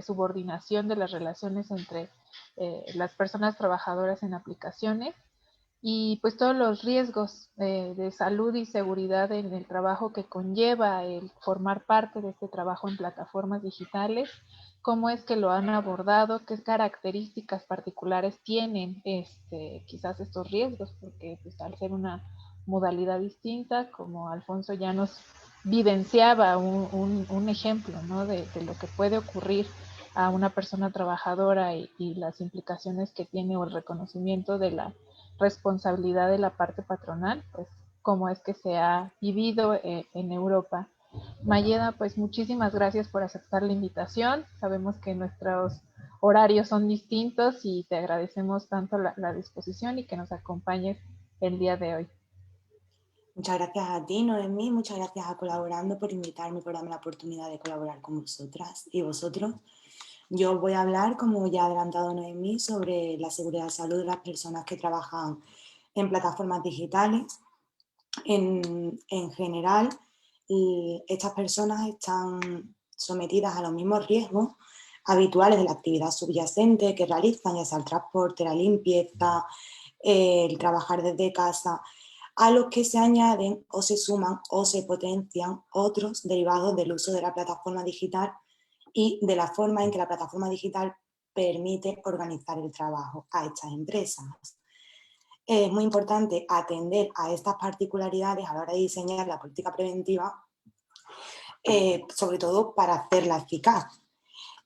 subordinación de las relaciones entre las personas trabajadoras en aplicaciones y pues todos los riesgos de salud y seguridad en el trabajo que conlleva el formar parte de este trabajo en plataformas digitales, cómo es que lo han abordado, qué características particulares tienen quizás estos riesgos, porque pues, al ser una modalidad distinta, como Alfonso ya nos vivenciaba un ejemplo, ¿no? De lo que puede ocurrir a una persona trabajadora y las implicaciones que tiene o el reconocimiento de la responsabilidad de la parte patronal, pues cómo es que se ha vivido en Europa. Mayeda, pues muchísimas gracias por aceptar la invitación. Sabemos que nuestros horarios son distintos y te agradecemos tanto la disposición y que nos acompañes el día de hoy. Muchas gracias a ti, Noemí, muchas gracias a Colaborando por invitarme, por darme la oportunidad de colaborar con vosotras y vosotros. Yo os voy a hablar, como ya ha adelantado Noemí, sobre la seguridad y salud de las personas que trabajan en plataformas digitales. En general, estas personas están sometidas a los mismos riesgos habituales de la actividad subyacente que realizan, ya sea el transporte, la limpieza, el trabajar desde casa, a los que se añaden o se suman o se potencian otros derivados del uso de la plataforma digital y de la forma en que la plataforma digital permite organizar el trabajo a estas empresas. Es muy importante atender a estas particularidades a la hora de diseñar la política preventiva, sobre todo para hacerla eficaz.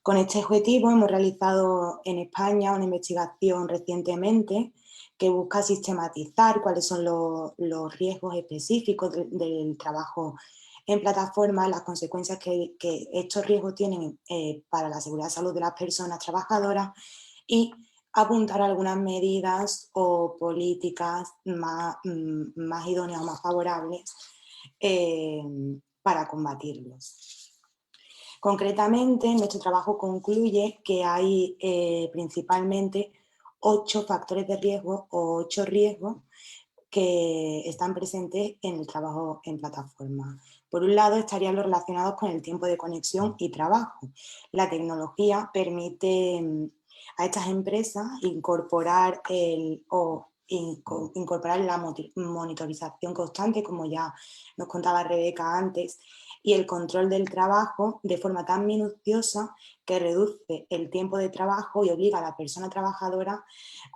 Con este objetivo hemos realizado en España una investigación recientemente que busca sistematizar cuáles son los riesgos específicos del trabajo en plataforma, las consecuencias que estos riesgos tienen para la seguridad y salud de las personas trabajadoras y apuntar algunas medidas o políticas más idóneas o más favorables para combatirlos. Concretamente, nuestro trabajo concluye que hay principalmente 8 factores de riesgo o 8 riesgos que están presentes en el trabajo en plataforma. Por un lado, estarían los relacionados con el tiempo de conexión y trabajo. La tecnología permite a estas empresas incorporar la monitorización constante, como ya nos contaba Rebeca antes, y el control del trabajo de forma tan minuciosa que reduce el tiempo de trabajo y obliga a la persona trabajadora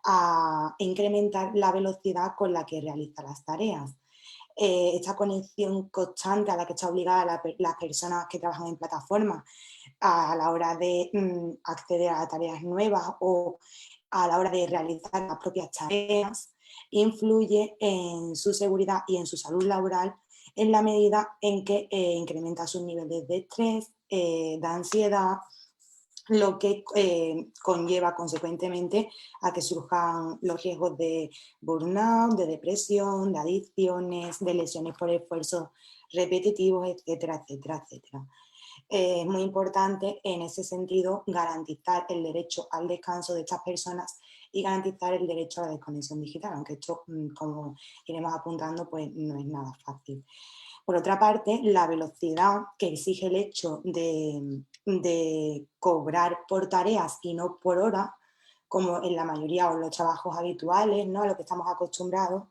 a incrementar la velocidad con la que realiza las tareas. Esta conexión constante a la que está obligada las personas que trabajan en plataformas a la hora de acceder a tareas nuevas o a la hora de realizar las propias tareas, influye en su seguridad y en su salud laboral en la medida en que incrementa sus niveles de estrés, de ansiedad lo que conlleva consecuentemente a que surjan los riesgos de burnout, de depresión, de adicciones, de lesiones por esfuerzos repetitivos, etcétera, etcétera, etcétera. Es muy importante en ese sentido garantizar el derecho al descanso de estas personas y garantizar el derecho a la desconexión digital, aunque esto, como iremos apuntando, pues no es nada fácil. Por otra parte, la velocidad que exige el hecho de cobrar por tareas y no por hora, como en la mayoría o los trabajos habituales, ¿no?, a lo que estamos acostumbrados,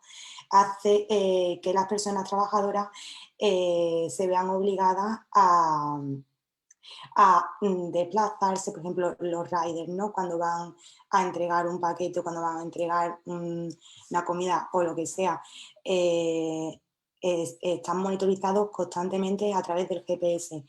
hace que las personas trabajadoras se vean obligadas a desplazarse, por ejemplo, los riders, ¿no?, cuando van a entregar un paquete, cuando van a entregar una comida o lo que sea, están monitorizados constantemente a través del GPS.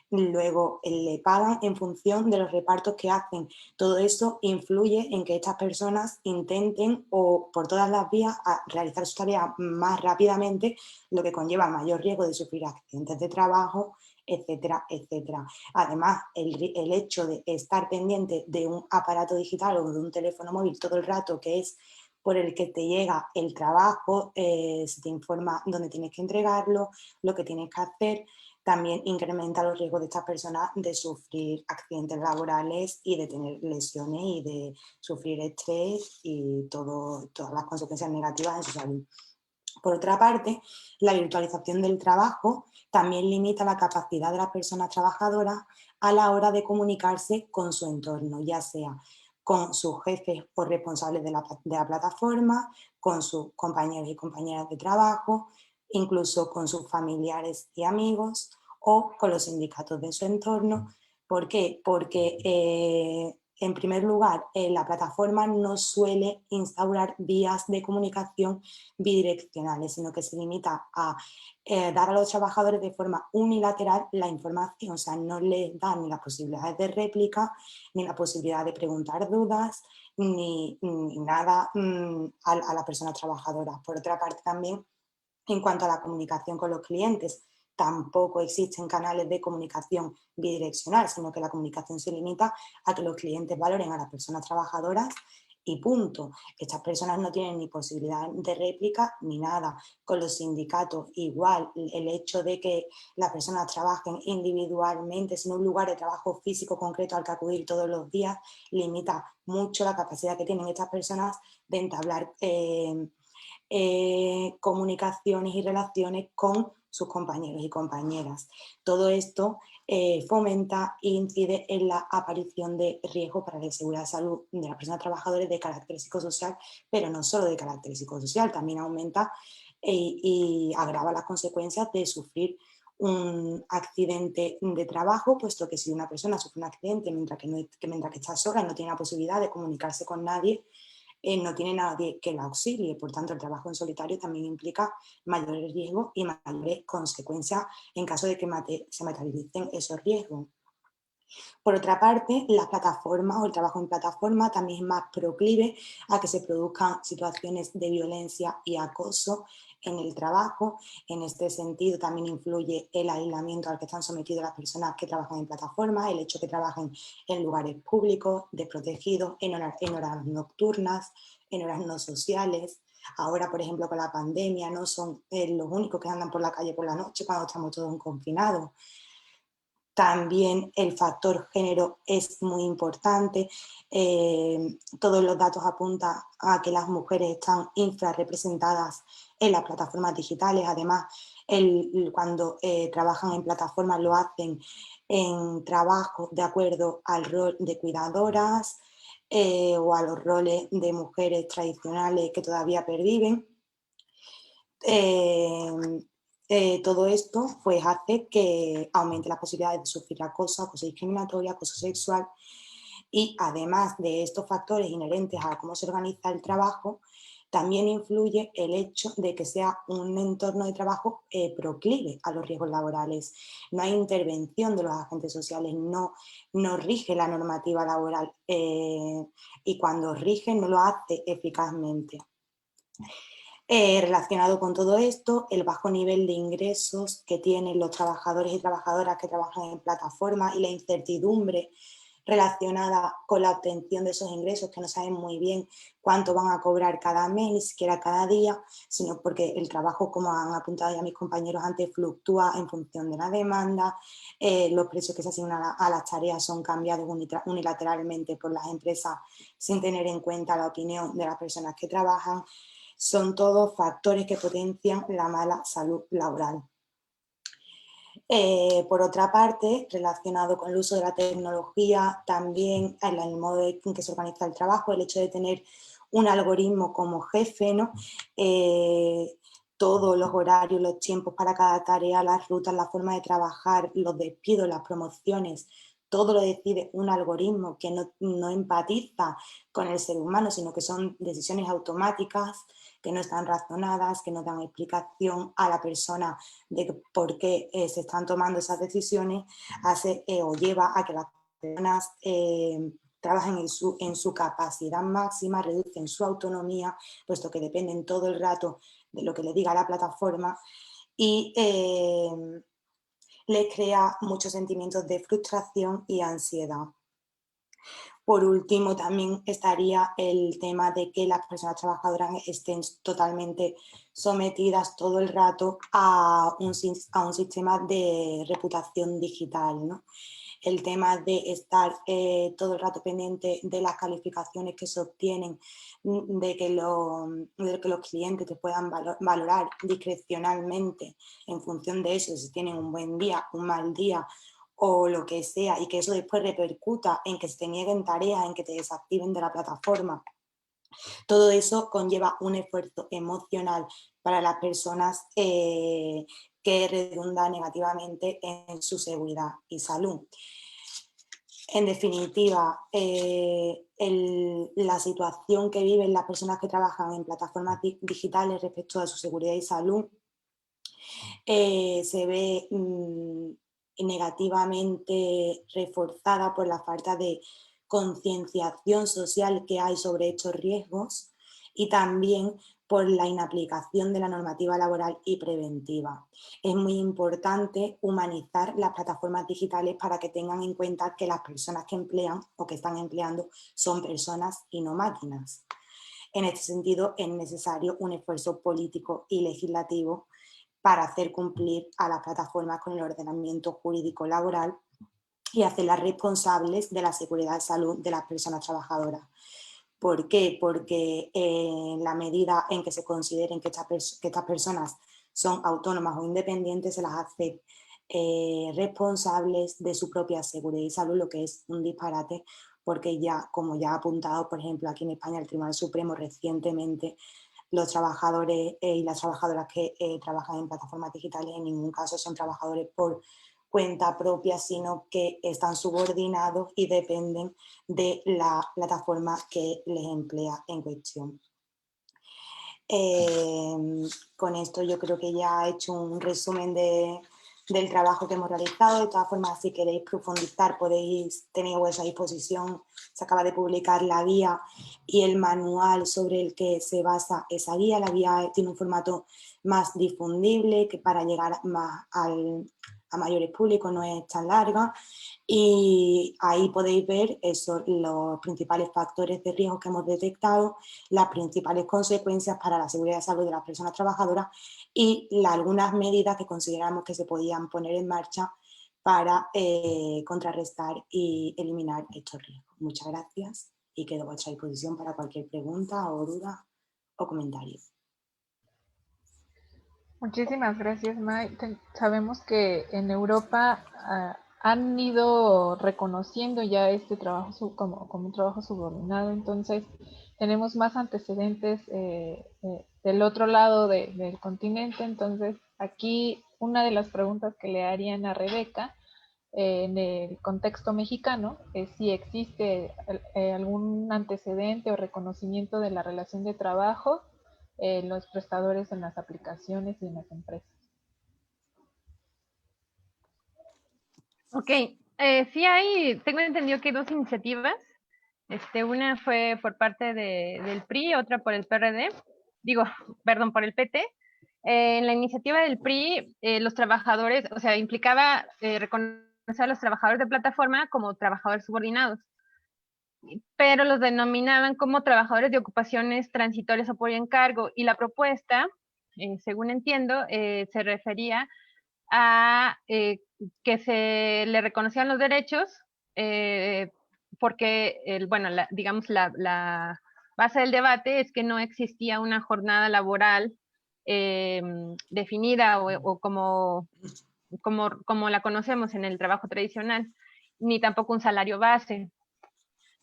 Luego le pagan en función de los repartos que hacen. Todo eso influye en que estas personas intenten o por todas las vías a realizar sus tareas más rápidamente, lo que conlleva mayor riesgo de sufrir accidentes de trabajo, etcétera, etcétera. Además, el hecho de estar pendiente de un aparato digital o de un teléfono móvil todo el rato, que es por el que te llega el trabajo, se te informa dónde tienes que entregarlo, lo que tienes que hacer, también incrementa los riesgos de estas personas de sufrir accidentes laborales y de tener lesiones y de sufrir estrés y todas las consecuencias negativas en su salud. Por otra parte, la virtualización del trabajo también limita la capacidad de las personas trabajadoras a la hora de comunicarse con su entorno, ya sea con sus jefes o responsables de la plataforma, con sus compañeros y compañeras de trabajo, incluso con sus familiares y amigos o con los sindicatos de su entorno. ¿Por qué? Porque en primer lugar, la plataforma no suele instaurar vías de comunicación bidireccionales, sino que se limita a dar a los trabajadores de forma unilateral la información, o sea, no les da ni las posibilidades de réplica, ni la posibilidad de preguntar dudas, ni nada a las personas trabajadoras. Por otra parte, también, en cuanto a la comunicación con los clientes, tampoco existen canales de comunicación bidireccional, sino que la comunicación se limita a que los clientes valoren a las personas trabajadoras y punto. Estas personas no tienen ni posibilidad de réplica ni nada. Con los sindicatos igual, el hecho de que las personas trabajen individualmente sin un lugar de trabajo físico concreto al que acudir todos los días, limita mucho la capacidad que tienen estas personas de entablar comunicaciones y relaciones con sus compañeros y compañeras. Todo esto fomenta e incide en la aparición de riesgos para la seguridad de salud de las personas trabajadoras de carácter psicosocial, pero no solo de carácter psicosocial, también aumenta y agrava las consecuencias de sufrir un accidente de trabajo, puesto que si una persona sufre un accidente mientras que está sola, no tiene la posibilidad de comunicarse con nadie, no tiene nadie que la auxilie. Por tanto, el trabajo en solitario también implica mayores riesgos y mayores consecuencias en caso de que se materialicen esos riesgos. Por otra parte, las plataformas o el trabajo en plataforma también es más proclive a que se produzcan situaciones de violencia y acoso en el trabajo. En este sentido también influye el aislamiento al que están sometidas las personas que trabajan en plataformas, el hecho de que trabajen en lugares públicos, desprotegidos, en horas nocturnas, en horas no sociales. Ahora, por ejemplo, con la pandemia, no son los únicos que andan por la calle por la noche cuando estamos todos confinados. También el factor género es muy importante. Todos los datos apuntan a que las mujeres están infrarrepresentadas en las plataformas digitales. Además, cuando trabajan en plataformas lo hacen en trabajo de acuerdo al rol de cuidadoras o a los roles de mujeres tradicionales que todavía perviven. Todo esto pues, hace que aumente las posibilidades de sufrir acoso discriminatorio, acoso sexual, y además de estos factores inherentes a cómo se organiza el trabajo, también influye el hecho de que sea un entorno de trabajo proclive a los riesgos laborales. No hay intervención de los agentes sociales, no rige la normativa laboral y cuando rige no lo hace eficazmente. Relacionado con todo esto, el bajo nivel de ingresos que tienen los trabajadores y trabajadoras que trabajan en plataformas y la incertidumbre relacionada con la obtención de esos ingresos, que no saben muy bien cuánto van a cobrar cada mes, ni siquiera cada día, sino porque el trabajo, como han apuntado ya mis compañeros antes, fluctúa en función de la demanda, los precios que se asignan a las tareas son cambiados unilateralmente por las empresas sin tener en cuenta la opinión de las personas que trabajan. Son todos factores que potencian la mala salud laboral. Por otra parte, relacionado con el uso de la tecnología, también en el modo en que se organiza el trabajo, el hecho de tener un algoritmo como jefe, ¿no? Todos los horarios, los tiempos para cada tarea, las rutas, la forma de trabajar, los despidos, las promociones, todo lo decide un algoritmo que no empatiza con el ser humano, sino que son decisiones automáticas, que no están razonadas, que no dan explicación a la persona de por qué se están tomando esas decisiones, hace o lleva a que las personas trabajen en su capacidad máxima, reducen su autonomía, puesto que dependen todo el rato de lo que le diga la plataforma, y les crea muchos sentimientos de frustración y ansiedad. Por último, también estaría el tema de que las personas trabajadoras estén totalmente sometidas todo el rato a un sistema de reputación digital, ¿no? El tema de estar todo el rato pendiente de las calificaciones que se obtienen, de que los clientes te puedan valorar discrecionalmente en función de eso, si tienen un buen día, un mal día, o lo que sea, y que eso después repercuta en que se te nieguen tareas, en que te desactiven de la plataforma. Todo eso conlleva un esfuerzo emocional para las personas que redunda negativamente en su seguridad y salud. En definitiva, la situación que viven las personas que trabajan en plataformas digitales respecto a su seguridad y salud se ve negativamente reforzada por la falta de concienciación social que hay sobre estos riesgos y también por la inaplicación de la normativa laboral y preventiva. Es muy importante humanizar las plataformas digitales para que tengan en cuenta que las personas que emplean o que están empleando son personas y no máquinas. En este sentido, es necesario un esfuerzo político y legislativo para hacer cumplir a las plataformas con el ordenamiento jurídico laboral y hacerlas responsables de la seguridad y salud de las personas trabajadoras. ¿Por qué? Porque en la medida en que se consideren que estas personas son autónomas o independientes, se las hace responsables de su propia seguridad y salud, lo que es un disparate, porque ya, como ya ha apuntado, por ejemplo, aquí en España el Tribunal Supremo recientemente, los trabajadores y las trabajadoras que trabajan en plataformas digitales en ningún caso son trabajadores por cuenta propia, sino que están subordinados y dependen de la plataforma que les emplea en cuestión. Con esto yo creo que ya he hecho un resumen del trabajo que hemos realizado. De todas formas, si queréis profundizar, podéis tener a vuestra disposición. Se acaba de publicar la guía y el manual sobre el que se basa esa guía. La guía tiene un formato más difundible, que para llegar más a mayores públicos, no es tan larga, y ahí podéis ver los principales factores de riesgo que hemos detectado, las principales consecuencias para la seguridad y salud de las personas trabajadoras y algunas medidas que consideramos que se podían poner en marcha para contrarrestar y eliminar estos riesgos. Muchas gracias y quedo a vuestra disposición para cualquier pregunta o duda o comentario. Muchísimas gracias, Mai. Sabemos que en Europa han ido reconociendo ya este trabajo como un trabajo subordinado, entonces tenemos más antecedentes del otro lado del continente. Entonces, aquí una de las preguntas que le harían a Rebeca en el contexto mexicano es si existe algún antecedente o reconocimiento de la relación de trabajo los prestadores en las aplicaciones y en las empresas. Ok, sí tengo entendido que hay dos iniciativas. Una fue por parte del PRI, otra por el PRD, perdón, por el PT. En la iniciativa del PRI, los trabajadores, o sea, implicaba reconocer a los trabajadores de plataforma como trabajadores subordinados, pero los denominaban como trabajadores de ocupaciones transitorias o por encargo, y la propuesta, según entiendo, se refería a que se le reconocían los derechos, porque, digamos, la base del debate es que no existía una jornada laboral definida o como la conocemos en el trabajo tradicional, ni tampoco un salario base.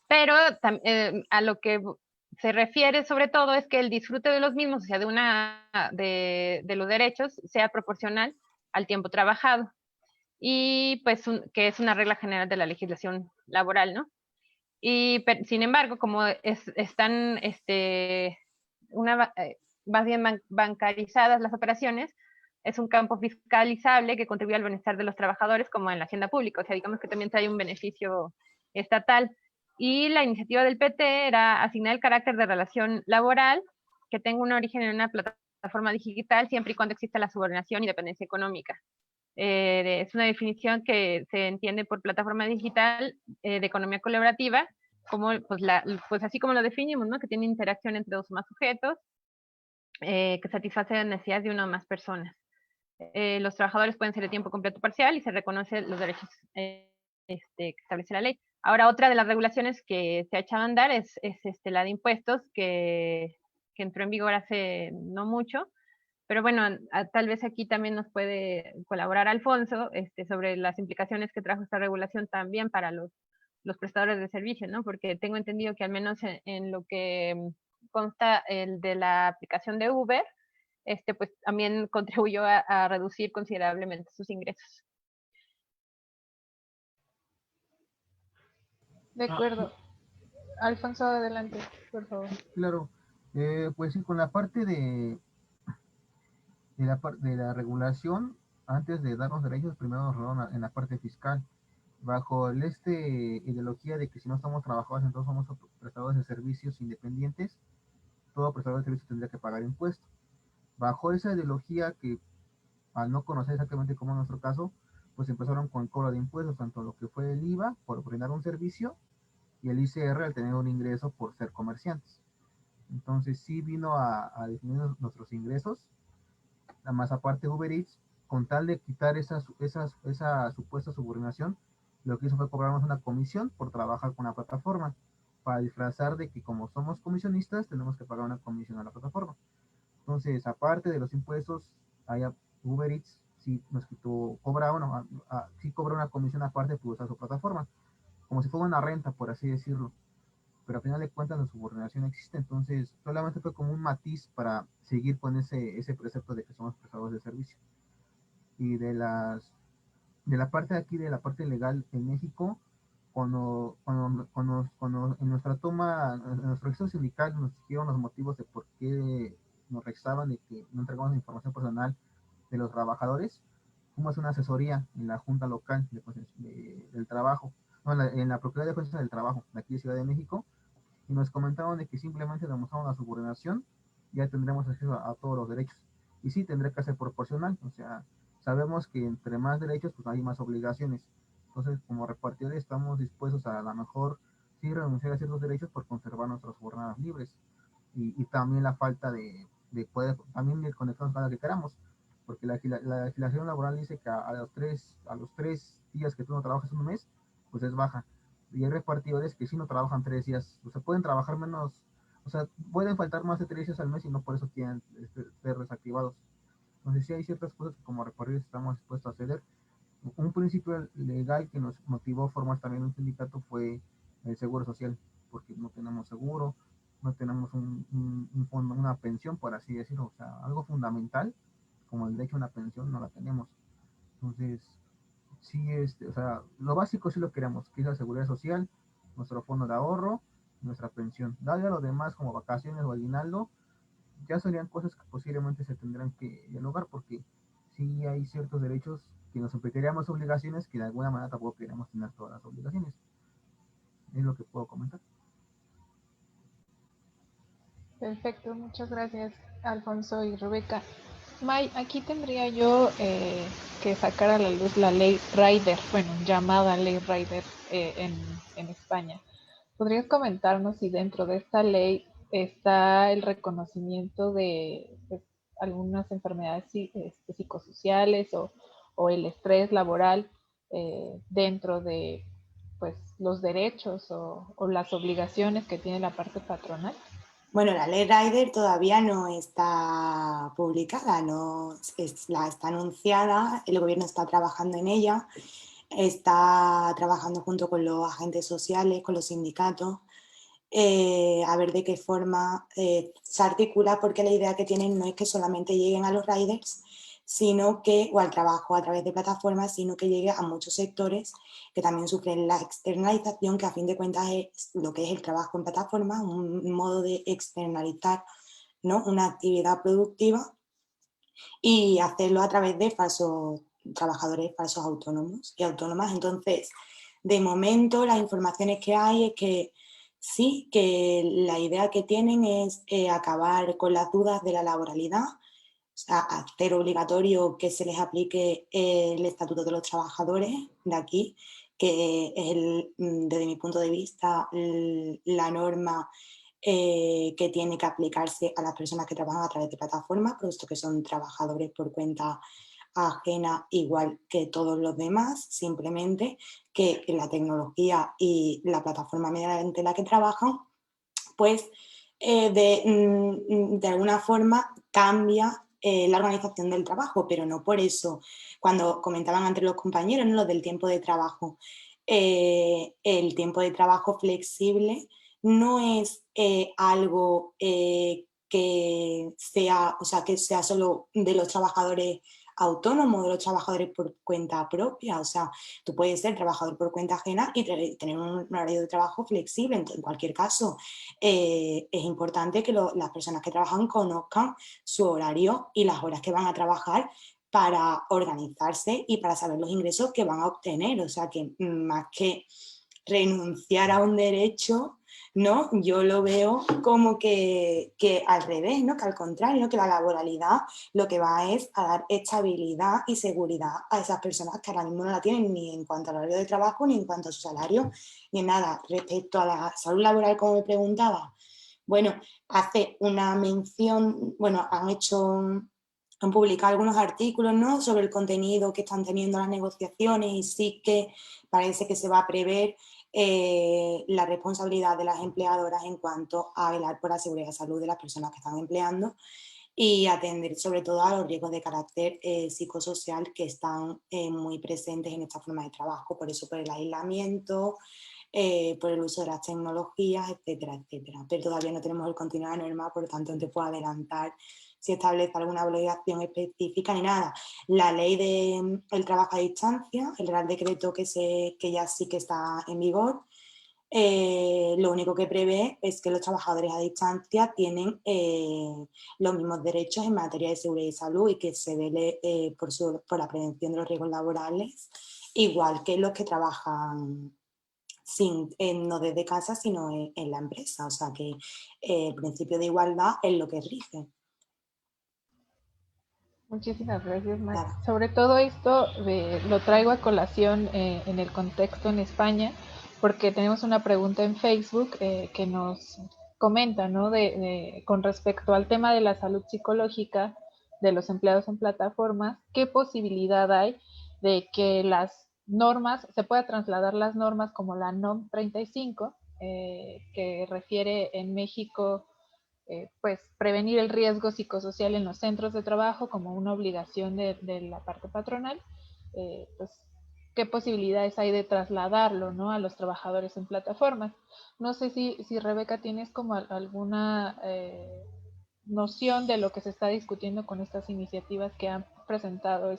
Pero a lo que se refiere sobre todo es que el disfrute de los mismos, o sea, de los derechos, sea proporcional al tiempo trabajado. Y pues que es una regla general de la legislación laboral, ¿no? Sin embargo, como están más bien bancarizadas las operaciones, es un campo fiscalizable que contribuye al bienestar de los trabajadores como en la hacienda pública, o sea, digamos que también trae un beneficio estatal. Y la iniciativa del PT era asignar el carácter de relación laboral que tenga un origen en una plataforma digital siempre y cuando exista la subordinación y dependencia económica. Es una definición que se entiende por plataforma digital de economía colaborativa, como pues así como lo definimos, ¿no? Que tiene interacción entre dos o más sujetos, que satisface las necesidades de una o más personas. Los trabajadores pueden ser de tiempo completo o parcial y se reconocen los derechos que establece la ley. Ahora, otra de las regulaciones que se ha echado a andar es la de impuestos, que entró en vigor hace no mucho, pero bueno, tal vez aquí también nos puede colaborar Alfonso sobre las implicaciones que trajo esta regulación también para los prestadores de servicio, ¿no? Porque tengo entendido que al menos en lo que consta el de la aplicación de Uber, pues también contribuyó a reducir considerablemente sus ingresos. De acuerdo. Alfonso, adelante, por favor. Claro, pues sí, con la parte de la regulación, antes de darnos derechos, primero nos regularon en la parte fiscal, bajo ideología de que si no somos trabajadores, entonces somos prestadores de servicios independientes, todo prestador de servicios tendría que pagar impuestos. Bajo esa ideología que, al no conocer exactamente cómo en nuestro caso, pues empezaron con el cobro de impuestos, tanto lo que fue el IVA por brindar un servicio y el ICR al tener un ingreso por ser comerciantes. Entonces sí vino a definir nuestros ingresos, más aparte Uber Eats, con tal de quitar esa supuesta subordinación, lo que hizo fue cobrarnos una comisión por trabajar con la plataforma, para disfrazar de que como somos comisionistas, tenemos que pagar una comisión a la plataforma. Entonces, aparte de los impuestos, Uber Eats sí nos quitó, sí cobra una comisión aparte por usar su plataforma, como si fuera una renta, por así decirlo. Pero al final de cuentas la subordinación existe, entonces solamente fue como un matiz para seguir con ese precepto de que somos prestadores de servicio. Y de la parte de aquí, de la parte legal en México, cuando en nuestra toma, en nuestro registro sindical nos dijeron los motivos de por qué nos rechazaban de que no entregamos la información personal de los trabajadores, fuimos una asesoría en la Junta Local del Trabajo, no, en la Procuraduría de Defensa del Trabajo, de aquí de Ciudad de México, y nos comentaron de que simplemente demostramos la subordinación, ya tendremos acceso a todos los derechos. Y sí, tendrá que ser proporcional, o sea, sabemos que entre más derechos, pues hay más obligaciones. Entonces, como repartidores estamos dispuestos a lo mejor sí renunciar a ciertos derechos por conservar nuestras jornadas libres. Y también la falta de poder, también de conectarnos a la que queramos, porque la legislación laboral dice que a los tres días que tú no trabajas un mes, pues es baja. Y hay repartidores que sí no trabajan 3 días, o sea, pueden trabajar menos, o sea, pueden faltar más de 3 días al mes y no por eso quieren ser desactivados. Entonces sí hay ciertas cosas que como repartidores estamos dispuestos a ceder. Un principio legal que nos motivó a formar también un sindicato fue el seguro social, porque no tenemos seguro, no tenemos un fondo, una pensión, por así decirlo, o sea, algo fundamental como el derecho a una pensión no la tenemos. Entonces, sí, o sea, lo básico sí lo queremos, que es la seguridad social, nuestro fondo de ahorro, nuestra pensión. Darle a lo demás como vacaciones o aguinaldo, ya serían cosas que posiblemente se tendrán que dialogar, porque sí hay ciertos derechos que nos implicarían más obligaciones que de alguna manera tampoco queremos tener todas las obligaciones. Es lo que puedo comentar. Perfecto, muchas gracias, Alfonso y Rebeca. May, aquí tendría yo que sacar a la luz la ley Rider, bueno, llamada ley Rider en España. ¿Podrías comentarnos si dentro de esta ley está el reconocimiento de pues, algunas enfermedades psicosociales o el estrés laboral dentro de pues, los derechos o las obligaciones que tiene la parte patronal? Bueno, la ley Rider todavía no está publicada, está anunciada, el gobierno está trabajando en ella, está trabajando junto con los agentes sociales, con los sindicatos, a ver de qué forma se articula, porque la idea que tienen no es que solamente lleguen a los riders, sino que, o al trabajo a través de plataformas, sino que llegue a muchos sectores que también sufren la externalización, que a fin de cuentas es lo que es el trabajo en plataformas, un modo de externalizar, ¿no?, una actividad productiva y hacerlo a través de falsos trabajadores, falsos autónomos y autónomas. Entonces, de momento, las informaciones que hay es que sí, que la idea que tienen es acabar con las dudas de la laboralidad, o sea, hacer obligatorio que se les aplique el Estatuto de los Trabajadores de aquí, que es, desde mi punto de vista, la norma que tiene que aplicarse a las personas que trabajan a través de plataformas, puesto que son trabajadores por cuenta ajena igual que todos los demás, simplemente que la tecnología y la plataforma mediante la que trabajan, pues de alguna forma cambia la organización del trabajo, pero no por eso. Cuando comentaban antes los compañeros, ¿no?, lo del tiempo de trabajo, el tiempo de trabajo flexible no es algo que sea, o sea, que sea solo de los trabajadores autónomos, de los trabajadores por cuenta propia. O sea, tú puedes ser trabajador por cuenta ajena y tener un horario de trabajo flexible. En cualquier caso, es importante que las personas que trabajan conozcan su horario y las horas que van a trabajar para organizarse y para saber los ingresos que van a obtener. O sea, que más que renunciar a un derecho, ¿no?, yo lo veo como que al revés, ¿no?, que al contrario, ¿no?, que la laboralidad lo que va es a dar estabilidad y seguridad a esas personas que ahora mismo no la tienen ni en cuanto al horario de trabajo, ni en cuanto a su salario, ni en nada. Respecto a la salud laboral, como me preguntaba, bueno, hace una mención, bueno, han publicado algunos artículos, ¿no?, sobre el contenido que están teniendo las negociaciones, y sí que parece que se va a prever la responsabilidad de las empleadoras en cuanto a velar por la seguridad y salud de las personas que están empleando y atender sobre todo a los riesgos de carácter psicosocial que están muy presentes en esta forma de trabajo, por eso por el aislamiento, por el uso de las tecnologías, etcétera, etcétera. Pero todavía no tenemos el contenido de la norma, por lo tanto no te puedo adelantar si establece alguna obligación específica ni nada. La ley del trabajo a distancia, el Real Decreto que ya sí que está en vigor, lo único que prevé es que los trabajadores a distancia tienen los mismos derechos en materia de seguridad y salud y que se vele por la prevención de los riesgos laborales, igual que los que trabajan no desde casa, sino en la empresa. O sea que el principio de igualdad es lo que rige. Muchísimas gracias, Max. Nada. Sobre todo esto lo traigo a colación en el contexto en España, porque tenemos una pregunta en Facebook que nos comenta, ¿no?, con respecto al tema de la salud psicológica de los empleados en plataformas, ¿qué posibilidad hay de que las normas, se pueda trasladar las normas como la NOM 35, que refiere en México pues prevenir el riesgo psicosocial en los centros de trabajo como una obligación de la parte patronal, pues qué posibilidades hay de trasladarlo, ¿no?, a los trabajadores en plataformas? No sé si Rebeca tienes como alguna noción de lo que se está discutiendo con estas iniciativas que han presentado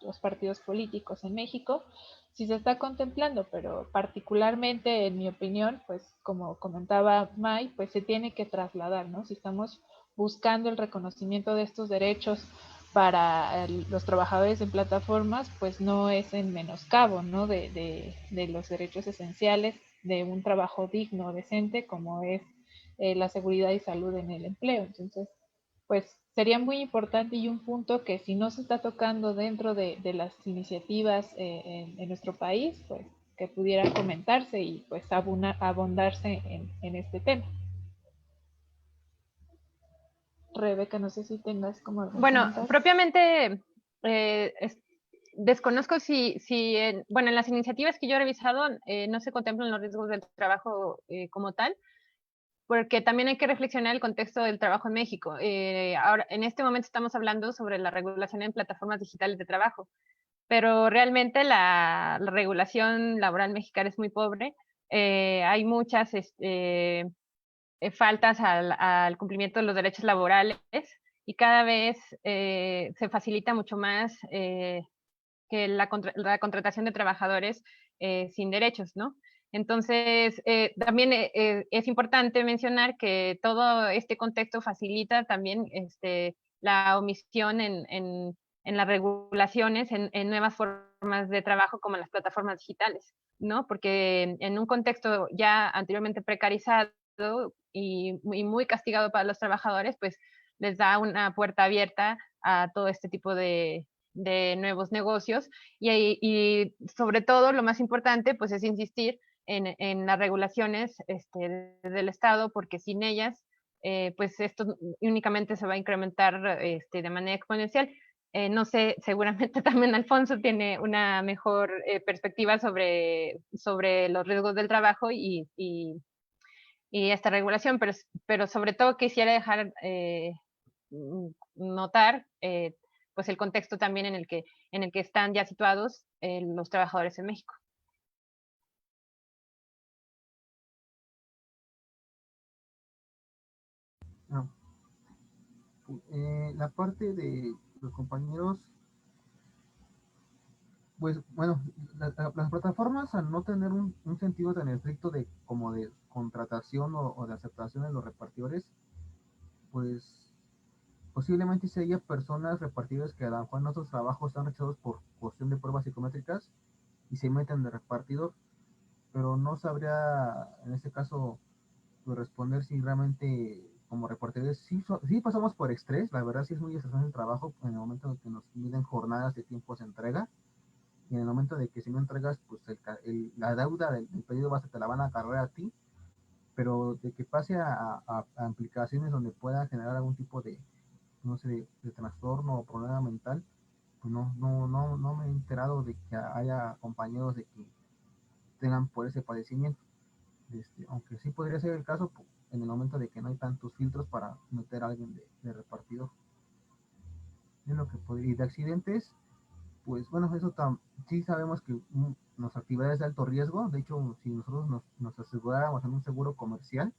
los partidos políticos en México, si se está contemplando, pero particularmente en mi opinión, pues como comentaba May, pues se tiene que trasladar, ¿no? Si estamos buscando el reconocimiento de estos derechos para los trabajadores en plataformas, pues no es en menoscabo, ¿no?, de los derechos esenciales de un trabajo digno, decente, como es la seguridad y salud en el empleo. Entonces, pues sería muy importante y un punto que si no se está tocando dentro de las iniciativas en nuestro país, pues que pudiera comentarse y pues abondarse en este tema. Rebeca, no sé si tengas como algún Bueno, comentario. propiamente desconozco bueno, en las iniciativas que yo he revisado no se contemplan los riesgos del trabajo como tal, porque también hay que reflexionar el contexto del trabajo en México. Ahora, en este momento estamos hablando sobre la regulación en plataformas digitales de trabajo, pero realmente la regulación laboral mexicana es muy pobre. Hay muchas faltas al cumplimiento de los derechos laborales y cada vez se facilita mucho más que la contratación de trabajadores sin derechos, ¿no? Entonces, también es importante mencionar que todo este contexto facilita también la omisión en las regulaciones, en nuevas formas de trabajo como las plataformas digitales, ¿no? Porque en un contexto ya anteriormente precarizado y muy castigado para los trabajadores, pues les da una puerta abierta a todo este tipo de nuevos negocios y sobre todo lo más importante pues es insistir en las regulaciones del Estado porque sin ellas pues esto únicamente se va a incrementar de manera exponencial. No sé, seguramente también Alfonso tiene una mejor perspectiva sobre los riesgos del trabajo y esta regulación, pero sobre todo quisiera dejar notar pues el contexto también en el que están ya situados los trabajadores en México. No. La parte de los compañeros, pues bueno, las plataformas al no tener un sentido tan estricto de como de contratación o de aceptación de los repartidores, pues posiblemente si haya personas repartidores que a lo mejor en otros trabajos están rechazados por cuestión de pruebas psicométricas y se meten de repartidor, pero no sabría en este caso pues, responder si realmente como repartidores sí pasamos por estrés, la verdad sí es muy estresante el trabajo en el momento en que nos miden jornadas de tiempos de entrega y en el momento de que si no entregas pues la deuda del pedido base te la van a cargar a ti, pero de que pase a implicaciones donde pueda generar algún tipo de no sé, de trastorno o problema mental, pues no me he enterado de que haya compañeros de que tengan por ese padecimiento. Aunque sí podría ser el caso pues, en el momento de que no hay tantos filtros para meter a alguien de repartidor. Es lo que podría, y de accidentes, pues bueno, sí sabemos que las actividades de alto riesgo, de hecho, si nosotros nos aseguráramos en un seguro comercial,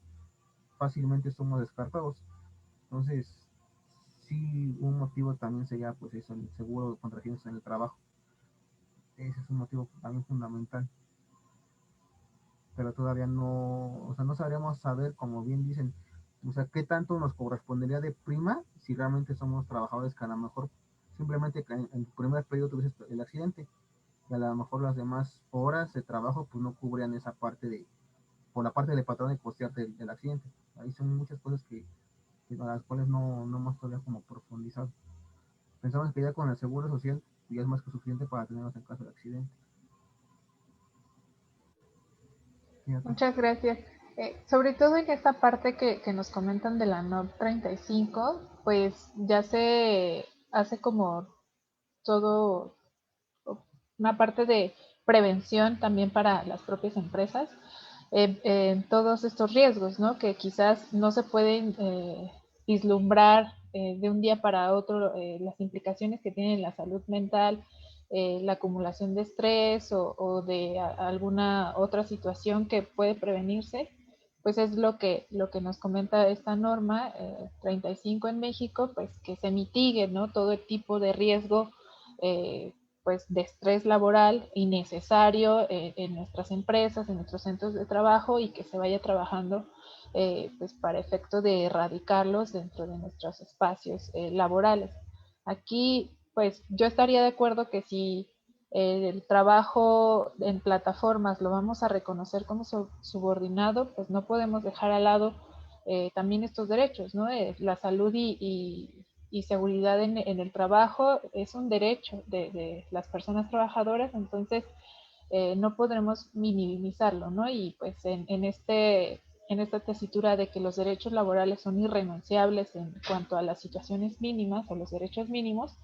fácilmente somos descartados. Entonces, sí, un motivo también sería, pues eso, el seguro contra accidentes en el trabajo. Ese es un motivo también fundamental. Pero todavía no, o sea, no sabríamos saber, como bien dicen, o sea, qué tanto nos correspondería de prima si realmente somos trabajadores que a lo mejor simplemente en tu primer periodo tuviste el accidente y a lo mejor las demás horas de trabajo pues no cubrían esa parte por la parte del patrón de costearte el accidente. Ahí son muchas cosas que a las cuales no hemos todavía como profundizado. Pensamos que ya con el seguro social ya es más que suficiente para tenernos en caso de accidente. Fíjate. Muchas gracias. Sobre todo en esta parte que nos comentan de la NOR 35, pues ya se hace como todo una parte de prevención también para las propias empresas en todos estos riesgos, ¿no? Que quizás no se pueden vislumbrar de un día para otro las implicaciones que tiene en la salud mental, la acumulación de estrés o de alguna otra situación que puede prevenirse, pues es lo que nos comenta esta norma 35 en México, pues que se mitigue, ¿no? Todo el tipo de riesgo pues de estrés laboral innecesario en nuestras empresas, en nuestros centros de trabajo y que se vaya trabajando pues para efecto de erradicarlos dentro de nuestros espacios laborales. Aquí pues yo estaría de acuerdo que si el trabajo en plataformas lo vamos a reconocer como subordinado, pues no podemos dejar al lado también estos derechos, ¿no? La salud y seguridad en el trabajo es un derecho de las personas trabajadoras, entonces no podremos minimizarlo, ¿no? Y pues en esta tesitura de que los derechos laborales son irrenunciables en cuanto a las situaciones mínimas o los derechos mínimos,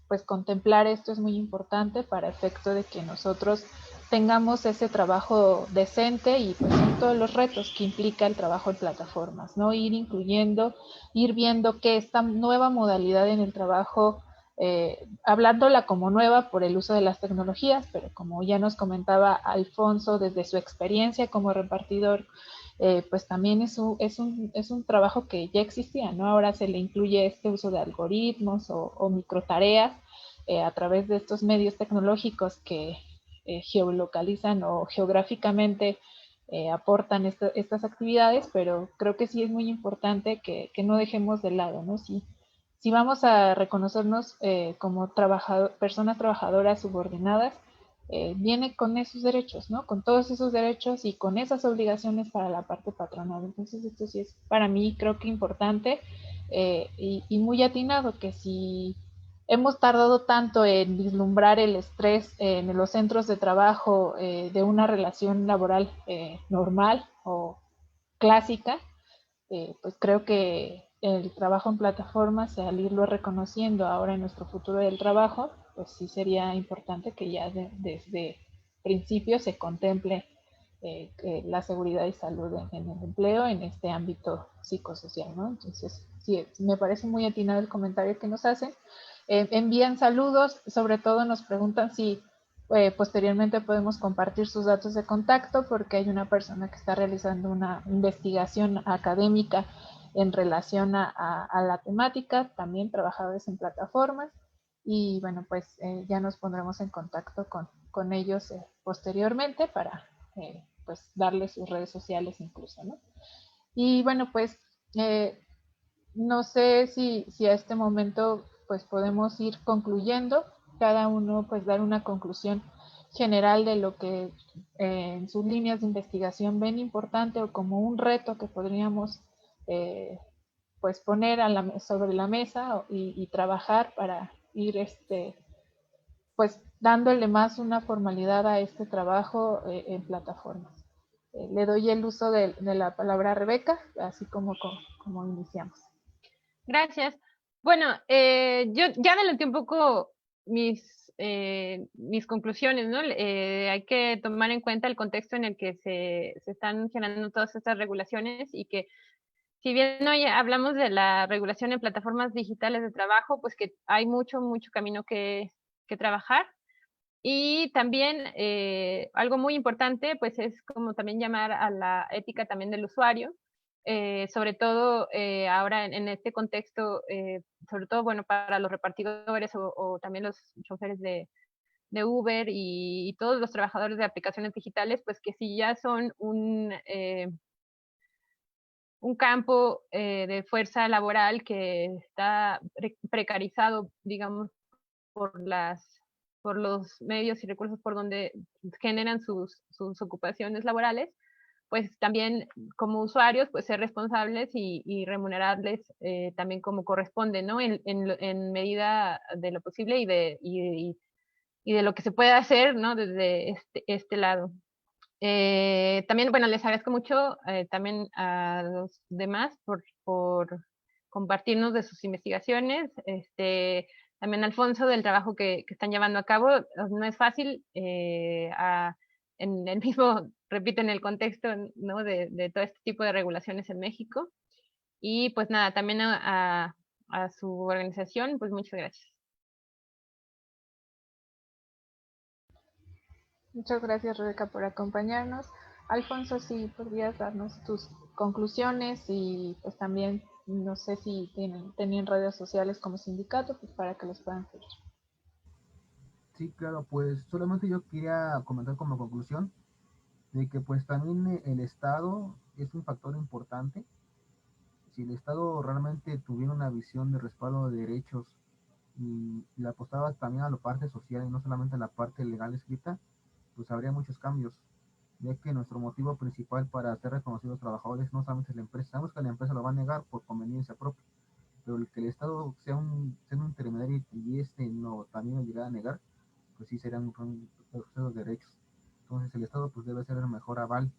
pues contemplar esto es muy importante para efecto de que nosotros tengamos ese trabajo decente y pues son todos los retos que implica el trabajo en plataformas, ¿no? Ir incluyendo, ir viendo que esta nueva modalidad en el trabajo, hablándola como nueva por el uso de las tecnologías, pero como ya nos comentaba Alfonso desde su experiencia como repartidor, pues también es un trabajo que ya existía, ¿no? Ahora se le incluye este uso de algoritmos o microtareas a través de estos medios tecnológicos que geolocalizan o geográficamente aportan estas actividades, pero creo que sí es muy importante que no dejemos de lado, ¿no? Si vamos a reconocernos como personas trabajadoras subordinadas, viene con esos derechos, ¿no? Con todos esos derechos y con esas obligaciones para la parte patronal. Entonces, esto sí es para mí creo que importante y muy atinado, que si hemos tardado tanto en vislumbrar el estrés en los centros de trabajo de una relación laboral normal o clásica, pues creo que el trabajo en plataformas, al irlo reconociendo ahora en nuestro futuro del trabajo, pues sí sería importante que ya desde principio se contemple la seguridad y salud en el empleo en este ámbito psicosocial, ¿no? Entonces, sí, me parece muy atinado el comentario que nos hacen. Envían saludos, sobre todo nos preguntan si posteriormente podemos compartir sus datos de contacto porque hay una persona que está realizando una investigación académica en relación a la temática, también trabajadores en plataformas y bueno, pues ya nos pondremos en contacto con ellos posteriormente para pues darles sus redes sociales incluso, ¿no? Y bueno, pues no sé si a este momento pues podemos ir concluyendo, cada uno pues dar una conclusión general de lo que en sus líneas de investigación ven importante o como un reto que podríamos pues poner sobre la mesa y trabajar para ir pues dándole más una formalidad a este trabajo en plataformas. Le doy el uso de la palabra a Rebeca, así como iniciamos. Gracias. Bueno, yo ya adelanté un poco mis conclusiones, ¿no? Hay que tomar en cuenta el contexto en el que se están generando todas estas regulaciones y que si bien hoy hablamos de la regulación en plataformas digitales de trabajo, pues que hay mucho camino que trabajar. Y también algo muy importante, pues es como también llamar a la ética también del usuario, sobre todo ahora en este contexto, sobre todo, bueno, para los repartidores o también los choferes de Uber y todos los trabajadores de aplicaciones digitales, pues que si ya son un campo de fuerza laboral que está precarizado, digamos, por por los medios y recursos por donde generan sus ocupaciones laborales, pues también como usuarios, pues ser responsables y remunerarles también como corresponde, ¿no? En medida de lo posible y de lo que se puede hacer, ¿no? Desde este lado. También, bueno, les agradezco mucho también a los demás por compartirnos de sus investigaciones. También Alfonso del trabajo que están llevando a cabo. No es fácil, en el mismo, repito, en el contexto, ¿no? de todo este tipo de regulaciones en México. Y pues nada, también a su organización, pues muchas gracias. Muchas gracias, Rebeca, por acompañarnos. Alfonso, si podrías darnos tus conclusiones y pues también no sé si tenían redes sociales como sindicato, pues para que los puedan seguir. Sí, claro, pues solamente yo quería comentar como conclusión de que pues también el Estado es un factor importante. Si el Estado realmente tuviera una visión de respaldo de derechos y le apostaba también a la parte social y no solamente a la parte legal escrita, pues habría muchos cambios, ya que nuestro motivo principal para ser reconocidos trabajadores no solamente es la empresa, sabemos que la empresa lo va a negar por conveniencia propia, pero el que el Estado sea un intermediario y no también lo llegara a negar, pues sí serían los derechos. Entonces el Estado pues debe ser el mejor aval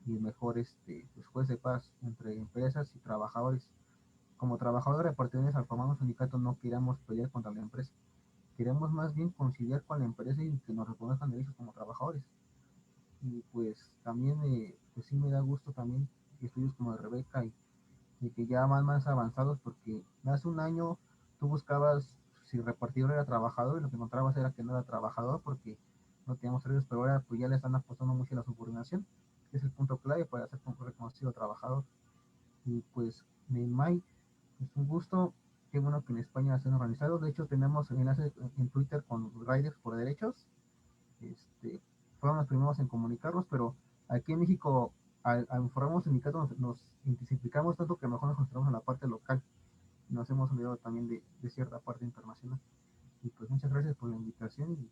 y el mejor pues, juez de paz entre empresas y trabajadores. Como trabajadores repartidores al formar un sindicato no queremos pelear contra la empresa, queremos más bien conciliar con la empresa y que nos reconozcan derechos como trabajadores. Y pues también pues sí me da gusto también estudios como de Rebeca y que ya van más avanzados, porque hace un año tú buscabas si repartidor era trabajador y lo que encontrabas era que no era trabajador porque no teníamos derechos, pero ahora pues ya le están apostando mucho a la subordinación, que es el punto clave para ser reconocido trabajador. Y pues May, es un gusto, qué bueno que en España se han organizado, de hecho tenemos enlaces en Twitter con Riders por Derechos, fueron los primeros en comunicarlos, pero aquí en México al formar un sindicato nos intensificamos tanto que mejor nos concentramos en la parte local, nos hemos olvidado también de cierta parte internacional. Y pues muchas gracias por la invitación y